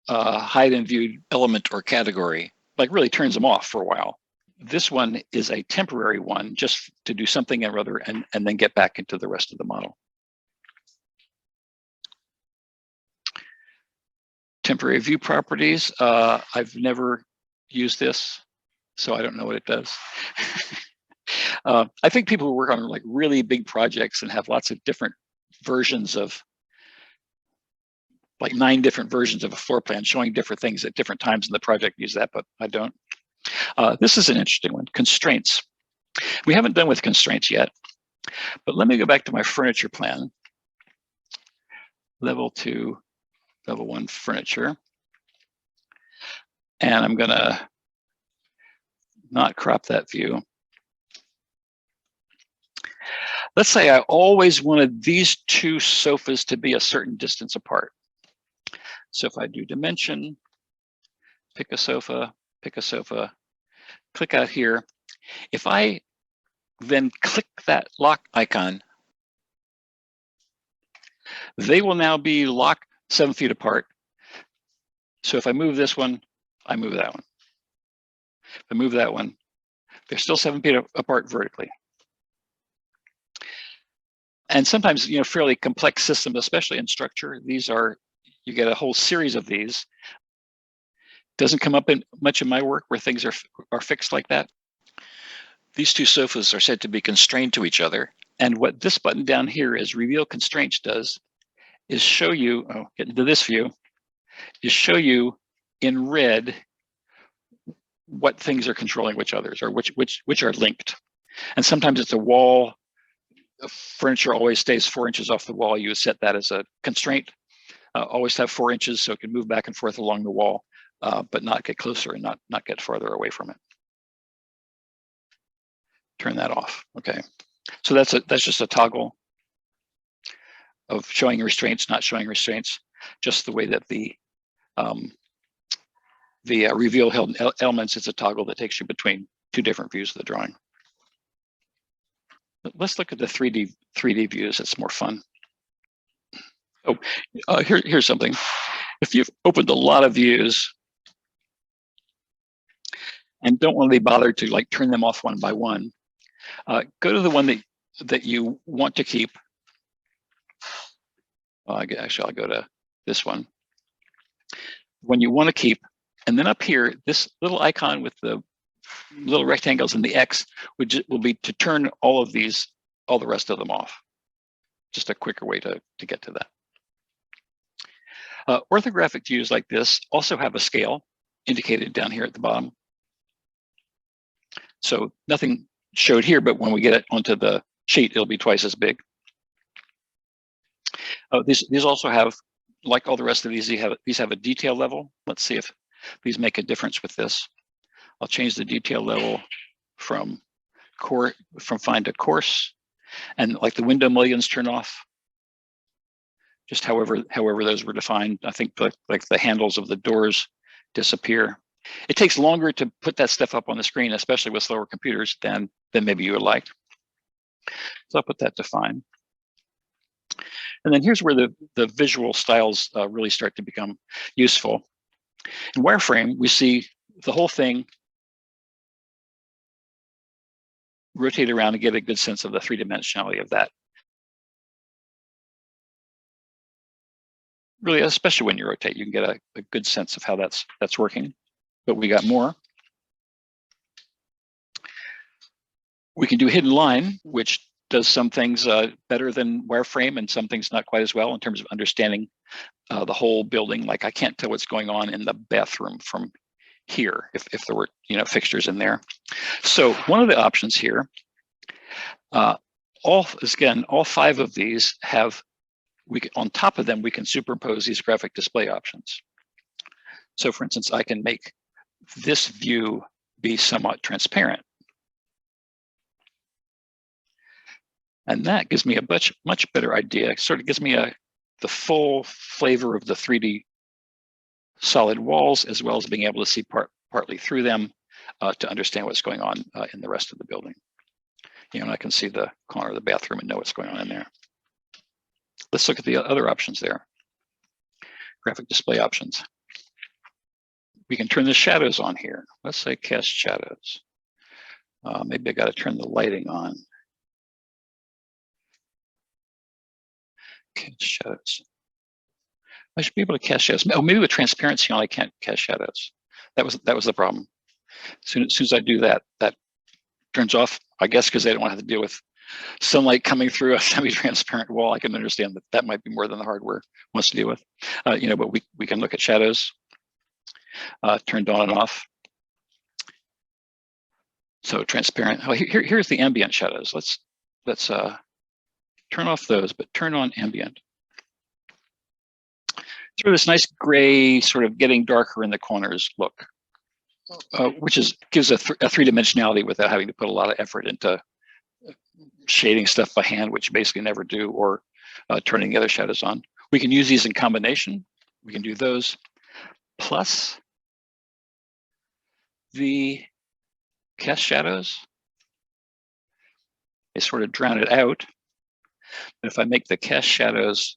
hide in viewed element or category, like really turns them off for a while. This one is a temporary one, just to do something or other, and then get back into the rest of the model. Temporary view properties. I've never used this, so I don't know what it does. I think people who work on like really big projects and have lots of different versions of, like 9 different versions of a floor plan showing different things at different times in the project use that, but I don't. This is an interesting one, constraints. We haven't done with constraints yet, but let me go back to my furniture plan. Level 2, level 1 furniture. And I'm gonna not crop that view. Let's say I always wanted these 2 sofas to be a certain distance apart. So if I do dimension, pick a sofa, click out here. If I then click that lock icon, they will now be locked 7 feet apart. So if I move this one, I move that one. If I move that one, they're still 7 feet apart vertically. And sometimes, you know, fairly complex systems, especially in structure, these are, you get a whole series of these. Doesn't come up in much of my work where things are fixed like that. These 2 sofas are said to be constrained to each other. And what this button down here is reveal constraints does is show you, get into this view, is show you in red what things are controlling which others, or which are linked. And sometimes it's a wall. Furniture always stays 4 inches off the wall. You set that as a constraint. Always have 4 inches so it can move back and forth along the wall, but not get closer and not get farther away from it. Turn that off. Okay, so that's just a toggle of showing restraints, not showing restraints. Just the way that the reveal elements, it's a toggle that takes you between 2 different views of the drawing. But let's look at the 3D views. It's more fun. Oh, here's something. If you've opened a lot of views and don't want to be bothered to like turn them off one by one, go to the one that you want to keep. Actually, I'll go to this one. When you want to keep, and then up here, this little icon with the little rectangles and the X will be to turn all of these, all the rest of them off. Just a quicker way to get to that. Orthographic views like this also have a scale indicated down here at the bottom. So nothing showed here, but when we get it onto the sheet, it'll be twice as big. These also have, like all the rest of these, these have a detail level. Let's see if these make a difference with this. I'll change the detail level from fine to coarse, and like the window mullions turn off. Just however those were defined. I think like the handles of the doors disappear. It takes longer to put that stuff up on the screen, especially with slower computers, than maybe you would like. So I'll put that to fine. And then here's where the visual styles really start to become useful. In Wireframe, we see the whole thing rotate around and get a good sense of the 3-dimensionality of that. Really, especially when you rotate, you can get a good sense of how that's working. But we got more. We can do hidden line, which does some things better than Wireframe and some things not quite as well in terms of understanding the whole building. Like I can't tell what's going on in the bathroom from here if there were fixtures in there. So one of the options here, all 5 of these have, on top of them we can superimpose these graphic display options. So for instance, I can make this view be somewhat transparent. And that gives me a much better idea. It sort of gives me the full flavor of the 3D solid walls, as well as being able to see partly through them to understand what's going on in the rest of the building. And I can see the corner of the bathroom and know what's going on in there. Let's look at the other options there. Graphic display options. We can turn the shadows on here. Let's say cast shadows. Maybe I got to turn the lighting on. Cast shadows. I should be able to cast shadows. Oh, maybe with transparency on, I can't cast shadows. That was the problem. As soon as I do that, that turns off, I guess, because they don't want to have to deal with sunlight coming through a semi-transparent wall. I can understand that that might be more than the hardware wants to deal with. But we can look at shadows, turned on and off. So transparent. Oh, here's the ambient shadows. Let's turn off those, but turn on ambient. Sort of this nice gray, sort of getting darker in the corners look, which gives a three-dimensionality without having to put a lot of effort into shading stuff by hand, which you basically never do, or turning the other shadows on. We can use these in combination. We can do those plus the cast shadows. They sort of drown it out. But if I make the cast shadows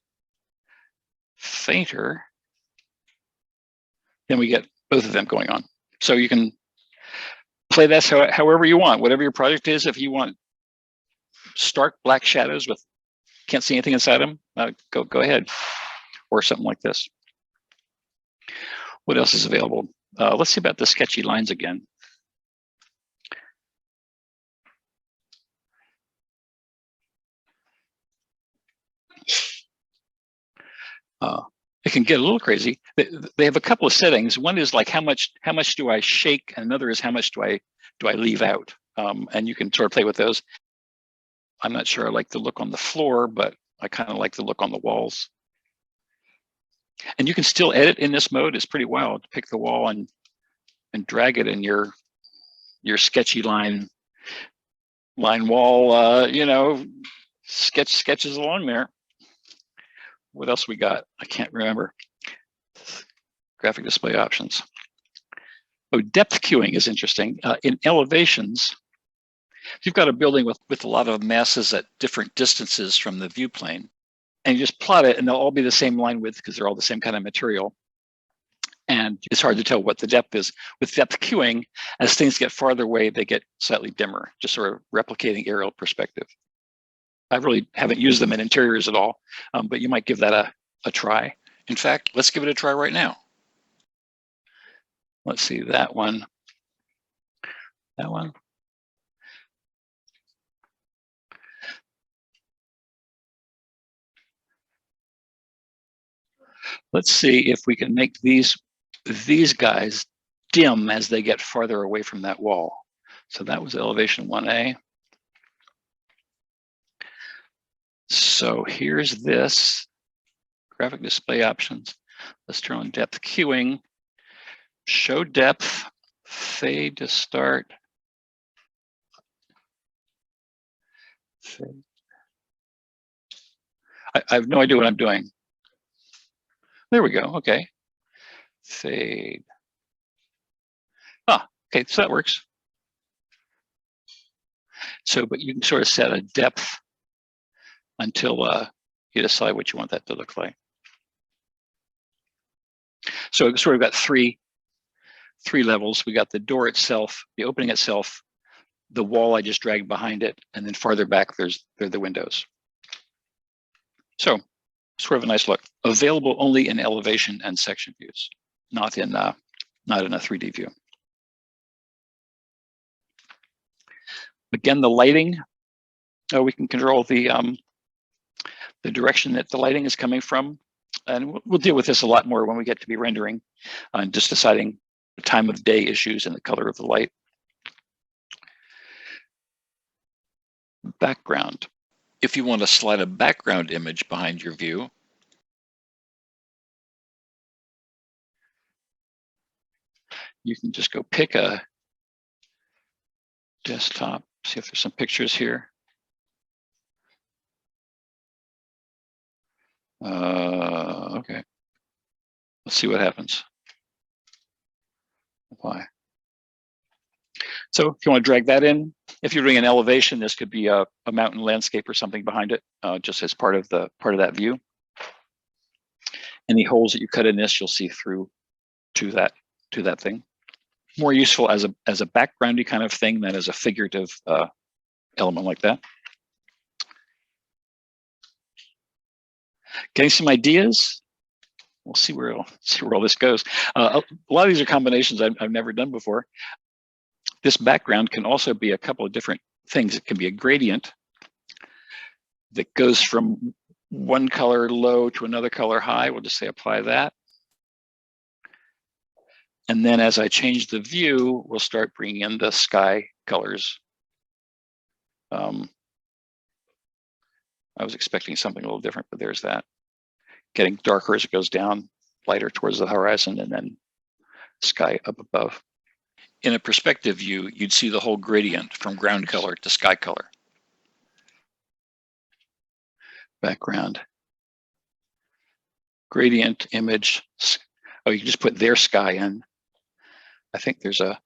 fainter, then we get both of them going on. So you can play this however you want, whatever your project is. If you want stark black shadows with can't see anything inside them, go ahead, or something like this. What else is available? Let's see about the sketchy lines again. It can get a little crazy. They have a couple of settings. One is like how much do I shake, and another is how much do I leave out. And you can sort of play with those. I'm not sure I like the look on the floor, but I kind of like the look on the walls. And you can still edit in this mode. It's pretty wild. Pick the wall and drag it in your sketchy line wall. Sketches along there. What else we got? I can't remember. Graphic display options. Oh, depth queuing is interesting. In elevations, if you've got a building with a lot of masses at different distances from the view plane, and you just plot it, and they'll all be the same line width because they're all the same kind of material. And it's hard to tell what the depth is. With depth queuing, as things get farther away, they get slightly dimmer, just sort of replicating aerial perspective. I really haven't used them in interiors at all, but you might give that a try. In fact, let's give it a try right now. Let's see, that one. That one. Let's see if we can make these guys dim as they get farther away from that wall. So that was elevation 1A. So here's this graphic display options. Let's turn on depth queuing, show depth, fade to start. Fade. I have no idea what I'm doing. There we go. Okay. Fade. Okay, so that works. So, but you can sort of set a depth until you decide what you want that to look like. So it's sort of got three levels. We got the door itself, the opening itself, the wall I just dragged behind it, and then farther back there are the windows. So sort of a nice look. Available only in elevation and section views, not in a 3D view. Again, the lighting, we can control the direction that the lighting is coming from. And we'll deal with this a lot more when we get to be rendering and just deciding the time of day issues and the color of the light. Background. If you want to slide a background image behind your view, you can just go pick a desktop, see if there's some pictures here. Okay. Let's see what happens. Apply. So if you want to drag that in, if you're doing an elevation, this could be a mountain landscape or something behind it, just as part of that view. Any holes that you cut in this, you'll see through to that thing. More useful as a backgroundy kind of thing than as a figurative element like that. Getting some ideas. we'll see where all this goes. A lot of these are combinations I've never done before. This background can also be a couple of different things. It can be a gradient that goes from one color low to another color high. We'll just say apply that. And then as I change the view, we'll start bringing in the sky colors. I was expecting something a little different, but there's that. Getting darker as it goes down, lighter towards the horizon, and then sky up above. In a perspective view, you'd see the whole gradient from ground color to sky color. Background. Gradient, image. Oh, you can just put their sky in. I think there's a,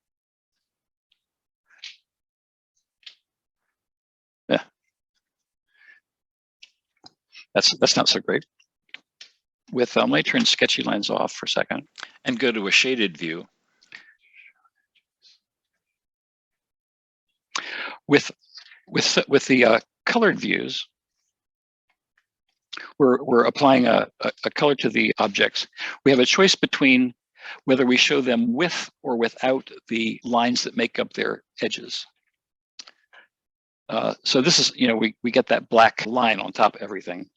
yeah. That's not so great. With, let me turn Sketchy Lines off for a second. And go to a shaded view. With the colored views, we're applying a color to the objects. We have a choice between whether we show them with or without the lines that make up their edges. So this is, we get that black line on top of everything.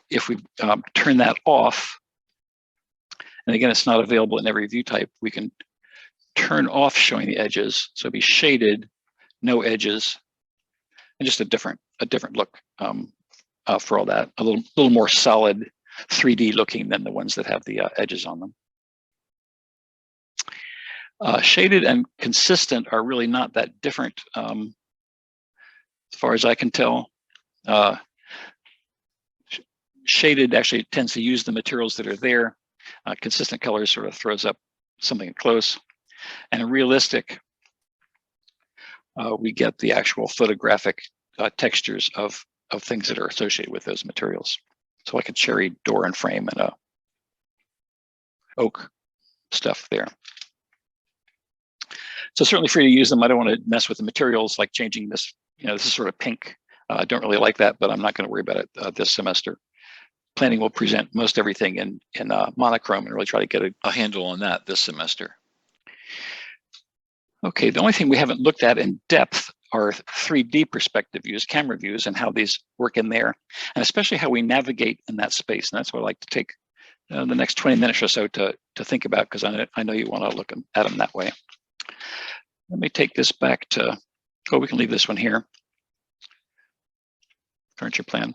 If we turn that off, and again, it's not available in every view type, we can turn off showing the edges. So it'd be shaded, no edges, and just a different look for all that. A little more solid 3D looking than the ones that have the edges on them. Shaded and consistent are really not that different as far as I can tell. Shaded actually tends to use the materials that are there. Consistent colors sort of throws up something close. And realistic, we get the actual photographic textures of things that are associated with those materials. So like a cherry door and frame and a oak stuff there. So certainly free to use them. I don't want to mess with the materials, like changing this, this is sort of pink. I don't really like that, but I'm not going to worry about it this semester. Planning will present most everything in monochrome and really try to get a handle on that this semester. Okay, the only thing we haven't looked at in depth are 3D perspective views, camera views, and how these work in there, and especially how we navigate in that space. And that's what I'd like to take the next 20 minutes or so to think about, because I know you want to look at them that way. Let me take this back to, we can leave this one here. Furniture plan.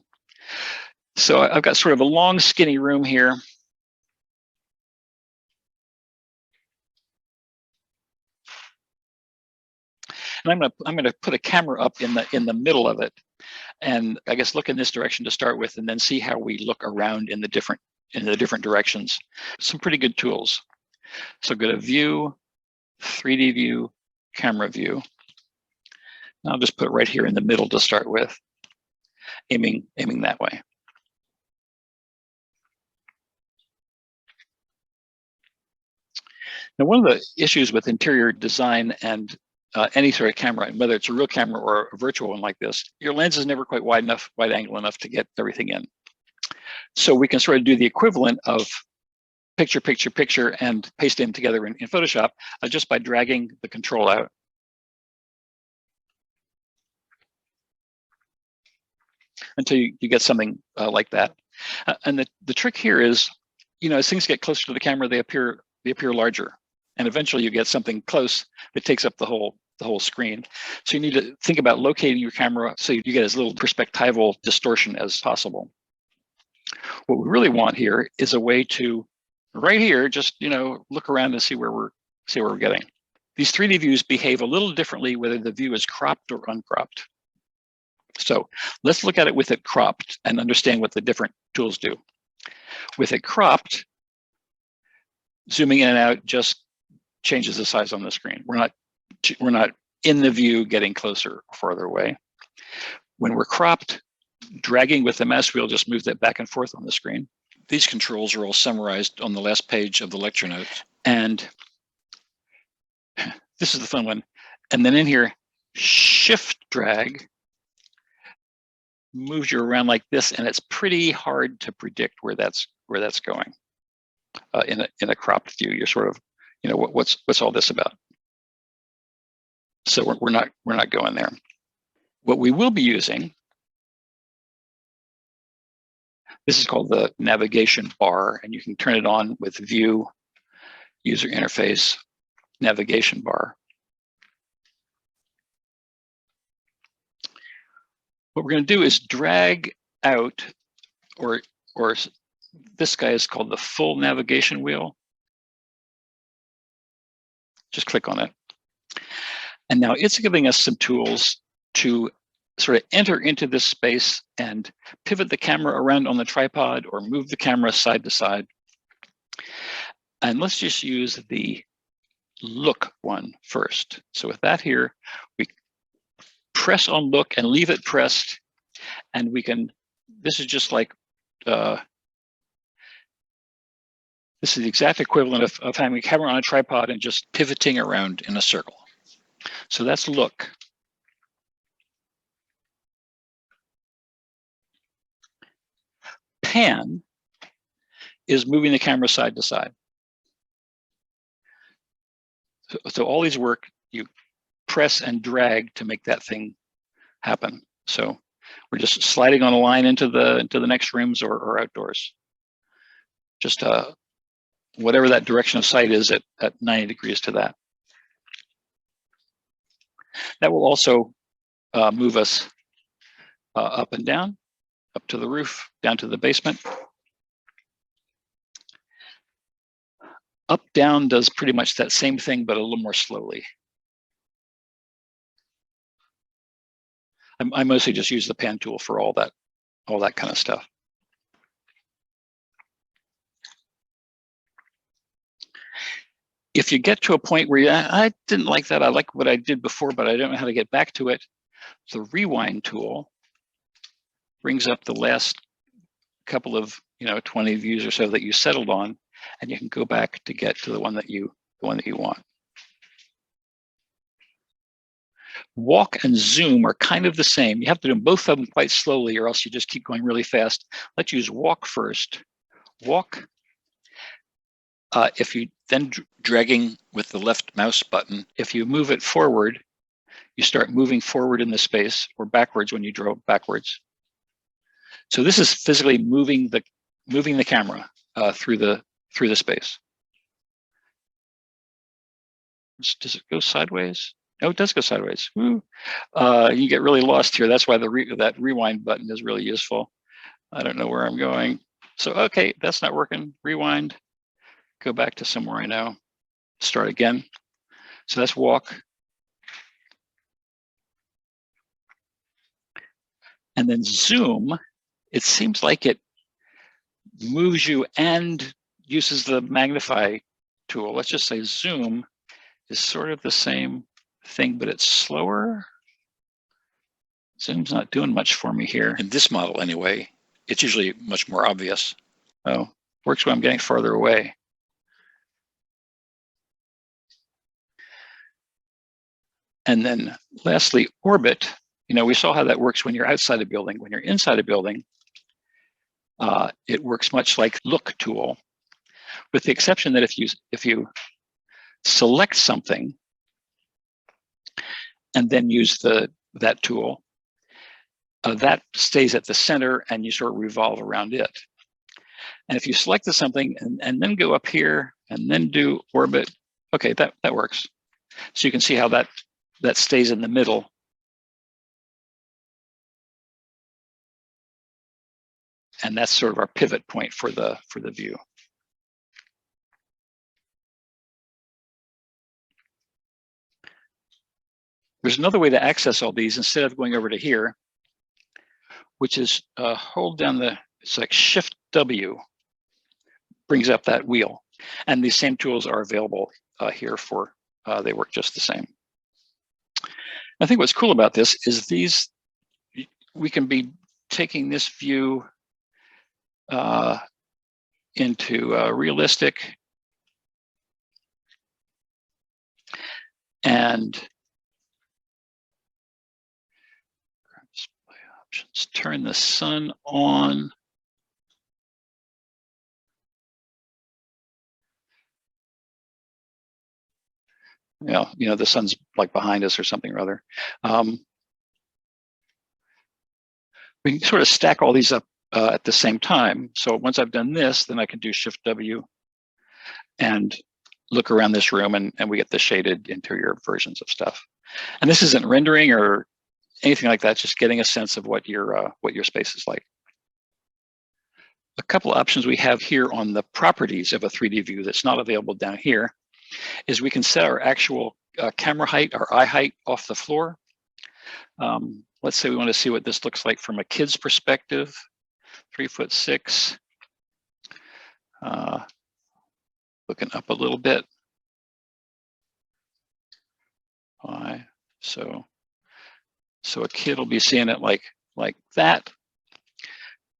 So I've got sort of a long, skinny room here. And I'm gonna put a camera up in the middle of it, and I guess look in this direction to start with, and then see how we look around in the different directions. Some pretty good tools. So go to View, 3D View, Camera View. And I'll just put it right here in the middle to start with, aiming that way. Now, one of the issues with interior design and any sort of camera, whether it's a real camera or a virtual one like this, your lens is never quite wide angle enough to get everything in. So we can sort of do the equivalent of picture, picture, picture, and paste them together in Photoshop just by dragging the control out. Until you get something like that. And the trick here is, as things get closer to the camera, they appear larger. And eventually you get something close that takes up the whole screen. So you need to think about locating your camera so you get as little perspectival distortion as possible. What we really want here is a way to, right here, just look around and see where we're getting. These 3D views behave a little differently whether the view is cropped or uncropped. So let's look at it with it cropped and understand what the different tools do. With it cropped, zooming in and out just changes the size on the screen. We're not in the view getting closer or farther away. When we're cropped, dragging with the mouse wheel just moves it back and forth on the screen. These controls are all summarized on the last page of the lecture notes. And this is the fun one. And then in here, shift drag moves you around like this, and it's pretty hard to predict where that's going. in a cropped view. You're sort of, what's all this about? So we're not going there. What we will be using, this is called the navigation bar, and you can turn it on with View, User Interface, Navigation Bar. What we're going to do is drag out, or this guy is called the full navigation wheel. Just click on it. And now it's giving us some tools to sort of enter into this space and pivot the camera around on the tripod or move the camera side to side. And let's just use the look one first. So with that here, we press on look and leave it pressed. And we can, this is just like, this is the exact equivalent of having a camera on a tripod and just pivoting around in a circle. So that's look. Pan is moving the camera side to side. So all these work, you press and drag to make that thing happen. So we're just sliding on a line into the next rooms or outdoors. Just whatever that direction of sight is at 90 degrees to that. That will also move us up and down, up to the roof, down to the basement. Up, down does pretty much that same thing, but a little more slowly. I mostly just use the pan tool for all that kind of stuff. If you get to a point where I didn't like that, I like what I did before, but I don't know how to get back to it, the rewind tool brings up the last couple of 20 views or so that you settled on, and you can go back to get to the one that you want. Walk and zoom are kind of the same. You have to do both of them quite slowly, or else you just keep going really fast. Let's use walk first. Walk. If you then dragging with the left mouse button, if you move it forward, you start moving forward in the space, or backwards when you draw backwards. So this is physically moving the camera through the space. Does it go sideways? Oh, it does go sideways. You get really lost here. That's why that rewind button is really useful. I don't know where I'm going. So, okay, that's not working. Rewind, go back to somewhere I know. Start again. So that's walk. And then zoom, it seems like it moves you and uses the magnify tool. Let's just say zoom is sort of the same thing, but it's slower. Zoom's not doing much for me here. In this model anyway, it's usually much more obvious. Oh, works when I'm getting farther away. And then lastly, orbit. We saw how that works when you're outside a building. When you're inside a building, it works much like look tool, with the exception that if you select something and then use that tool, that stays at the center and you sort of revolve around it. And if you select something and then go up here and then do orbit, okay, that works. So you can see how that stays in the middle. And that's sort of our pivot point for the view. There's another way to access all these instead of going over to here, which is hold down it's like Shift W, brings up that wheel. And these same tools are available here they work just the same. I think what's cool about this is we can be taking this view into realistic and display options, turn the sun on. the sun's like behind us or something or other. We can sort of stack all these up at the same time. So once I've done this, then I can do Shift W and look around this room, and we get the shaded interior versions of stuff. And this isn't rendering or anything like that, just getting a sense of what your space is like. A couple of options we have here on the properties of a 3D view that's not available down here is we can set our actual camera height, our eye height off the floor. Let's say we want to see what this looks like from a kid's perspective, 3'6". Looking up a little bit. So a kid will be seeing it like that.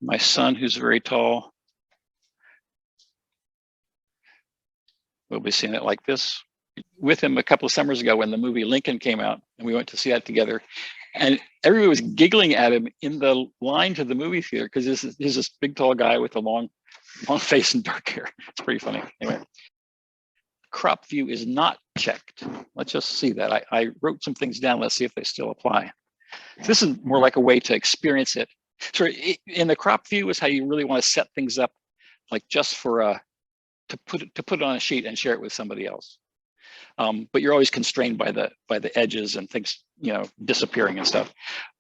My son, who's very tall, will be seeing it like this. With him a couple of summers ago when the movie Lincoln came out, and we went to see that together, and everybody was giggling at him in the line to the movie theater because he's this big tall guy with a long face and dark hair. It's pretty funny. Anyway, crop view is not checked. Let's just see that. I wrote some things down. Let's see if they still apply. This is more like a way to experience it. So in the crop view is how you really want to set things up, like just for to put it on a sheet and share it with somebody else. But you're always constrained by the edges and things, disappearing and stuff.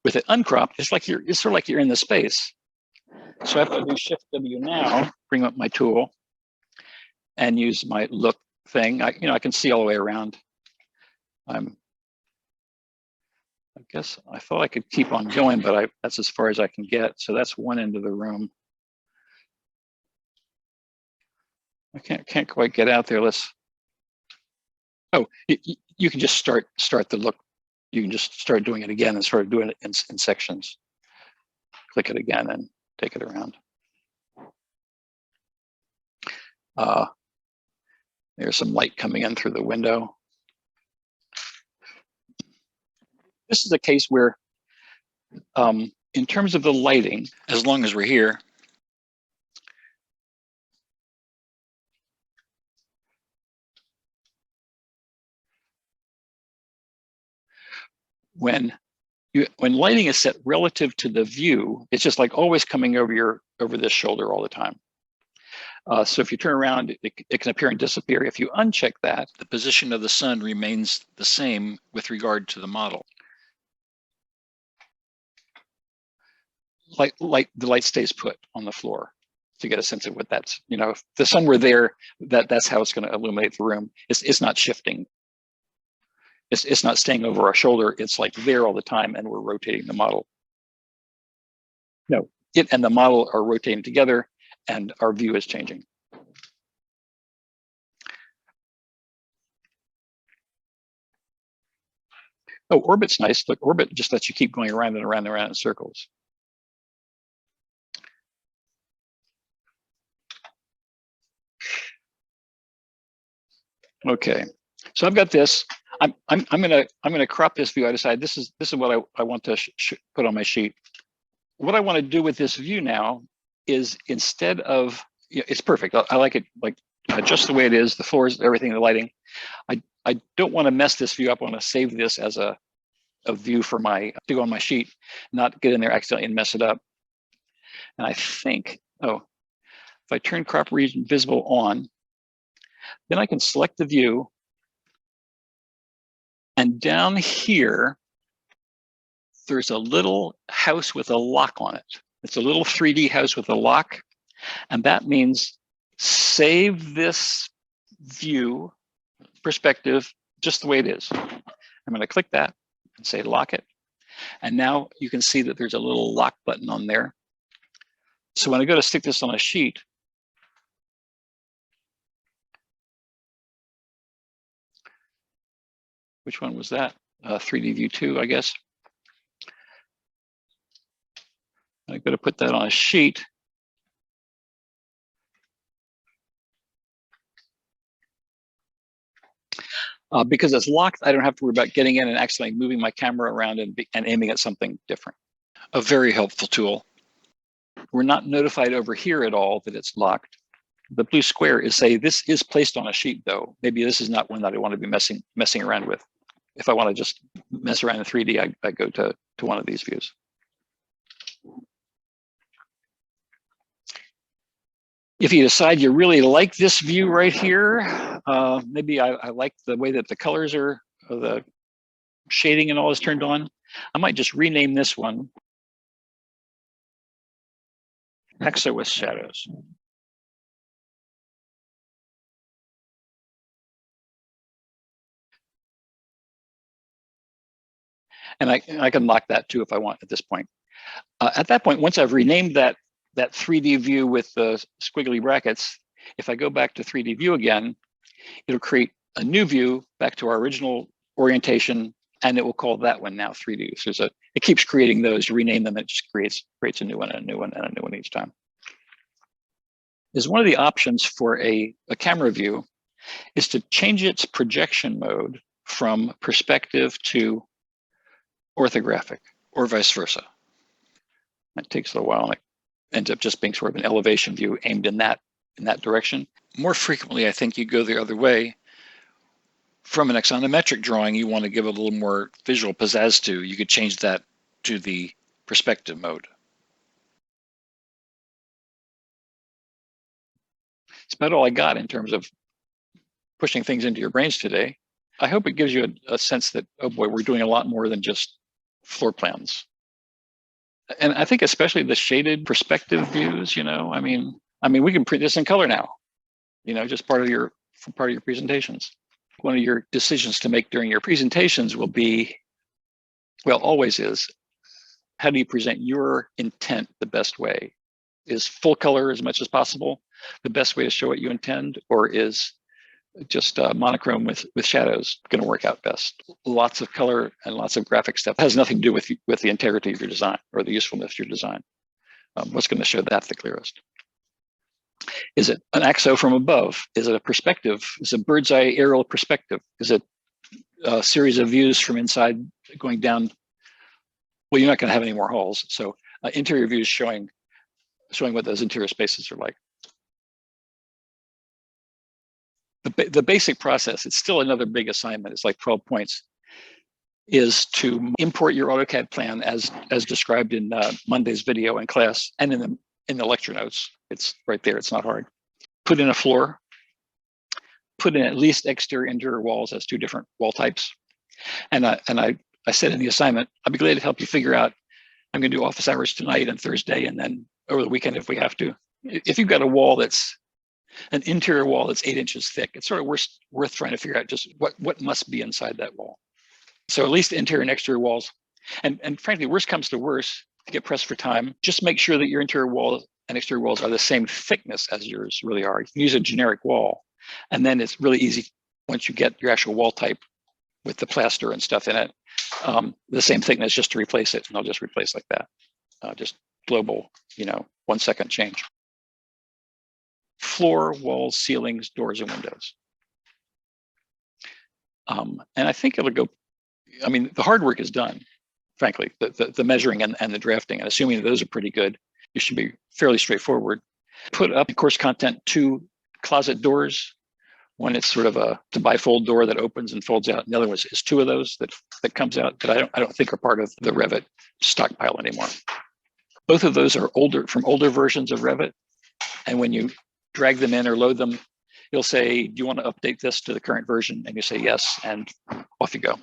With it uncropped, it's sort of like you're in the space. So I have to do Shift W now, bring up my tool, and use my look thing. I can see all the way around. I guess I thought I could keep on going, but that's as far as I can get. So that's one end of the room. I can't quite get out there. You can just start the look. You can just start doing it again and start doing it in sections. Click it again and take it around. There's some light coming in through the window. This is a case where, in terms of the lighting, as long as we're here, when lighting is set relative to the view, it's just like always coming over this shoulder all the time. So if you turn around, it can appear and disappear. If you uncheck that, the position of the sun remains the same with regard to the model. Like the light stays put on the floor to get a sense of what that's, if the sun were there, that's how it's going to illuminate the room. It's not shifting. It's not staying over our shoulder. It's like there all the time, and we're rotating the model. No, it and the model are rotating together, and our view is changing. Oh, orbit's nice. Look, orbit just lets you keep going around and around and around in circles. Okay, so I've got this. I'm gonna crop this view. I decide this is what I want to put on my sheet. What I want to do with this view now is, instead of, it's perfect. I like it like just the way it is. The floors, everything, the lighting. I don't want to mess this view up. I want to save this as a view for to go on my sheet, not get in there accidentally and mess it up. And I think, if I turn crop region visible on, then I can select the view. And down here, there's a little house with a lock on it. It's a little 3D house with a lock. And that means save this view perspective just the way it is. I'm going to click that and say lock it. And now you can see that there's a little lock button on there. So when I go to stick this on a sheet, which one was that? 3D view 2, I guess. I'm going to put that on a sheet. Because it's locked, I don't have to worry about getting in and accidentally moving my camera around and aiming at something different. A very helpful tool. We're not notified over here at all that it's locked, The blue square is say this is placed on a sheet though. Maybe this is not one that I want to be messing around with. If I want to just mess around in 3D, I go to one of these views. If you decide you really like this view right here, maybe I like the way that the colors are, the shading and all is turned on, I might just rename this one Hexa with shadows. And I can lock that too if I want at this point. At that point, once I've renamed that 3D view with the squiggly brackets, if I go back to 3D view again, it'll create a new view back to our original orientation, and it will call that one now 3D. So it keeps creating those. You rename them, it just creates a new one and a new one and a new one each time. Is one of the options for a camera view is to change its projection mode from perspective to orthographic, or vice versa. It takes a little while, and it ends up just being sort of an elevation view aimed in that direction. More frequently, I think you go the other way. From an axonometric drawing, you want to give a little more visual pizzazz to. You could change that to the perspective mode. It's about all I got in terms of pushing things into your brains today. I hope it gives you a sense that, oh boy, we're doing a lot more than just floor plans. And I think especially the shaded perspective views, I mean, we can print this in color now, just part of your presentations. One of your decisions to make during your presentations will be, well, always is, how do you present your intent the best way? Is full color as much as possible the best way to show what you intend, or is just monochrome with shadows going to work out best? Lots of color and lots of graphic stuff has nothing to do with the integrity of your design or the usefulness of your design. What's going to show that the clearest? Is it an axo from above? Is it a perspective? Is it a bird's eye aerial perspective? Is it a series of views from inside going down? Well, you're not going to have any more halls. So interior views showing what those interior spaces are like. The basic process, it's still another big assignment. It's like 12 points, is to import your AutoCAD plan as described in Monday's video in class and in the lecture notes. It's right there. It's not hard. Put in a floor. Put in at least exterior, interior walls as two different wall types. And I said in the assignment, I'll be glad to help you figure out. I'm going to do office hours tonight and Thursday, and then over the weekend if we have to. If you've got a wall that's an interior wall that's 8 inches thick, it's sort of worth trying to figure out just what must be inside that wall. So at least interior and exterior walls. And frankly, worst comes to worst, to get pressed for time, just make sure that your interior walls and exterior walls are the same thickness as yours really are. You can use a generic wall, and then it's really easy once you get your actual wall type with the plaster and stuff in it, the same thickness just to replace it, and I'll just replace like that. Just global, 1 second change. Floor, walls, ceilings, doors, and windows. And I think it'll go, the hard work is done, frankly, the measuring and the drafting, and assuming that those are pretty good, it should be fairly straightforward. Put up course content 2 closet doors. One, it's sort of a bifold door that opens and folds out. And the other one is 2 of those that comes out that I don't think are part of the Revit stockpile anymore. Both of those are from older versions of Revit. And when you drag them in or load them, you'll say, do you want to update this to the current version? And you say yes, and off you go.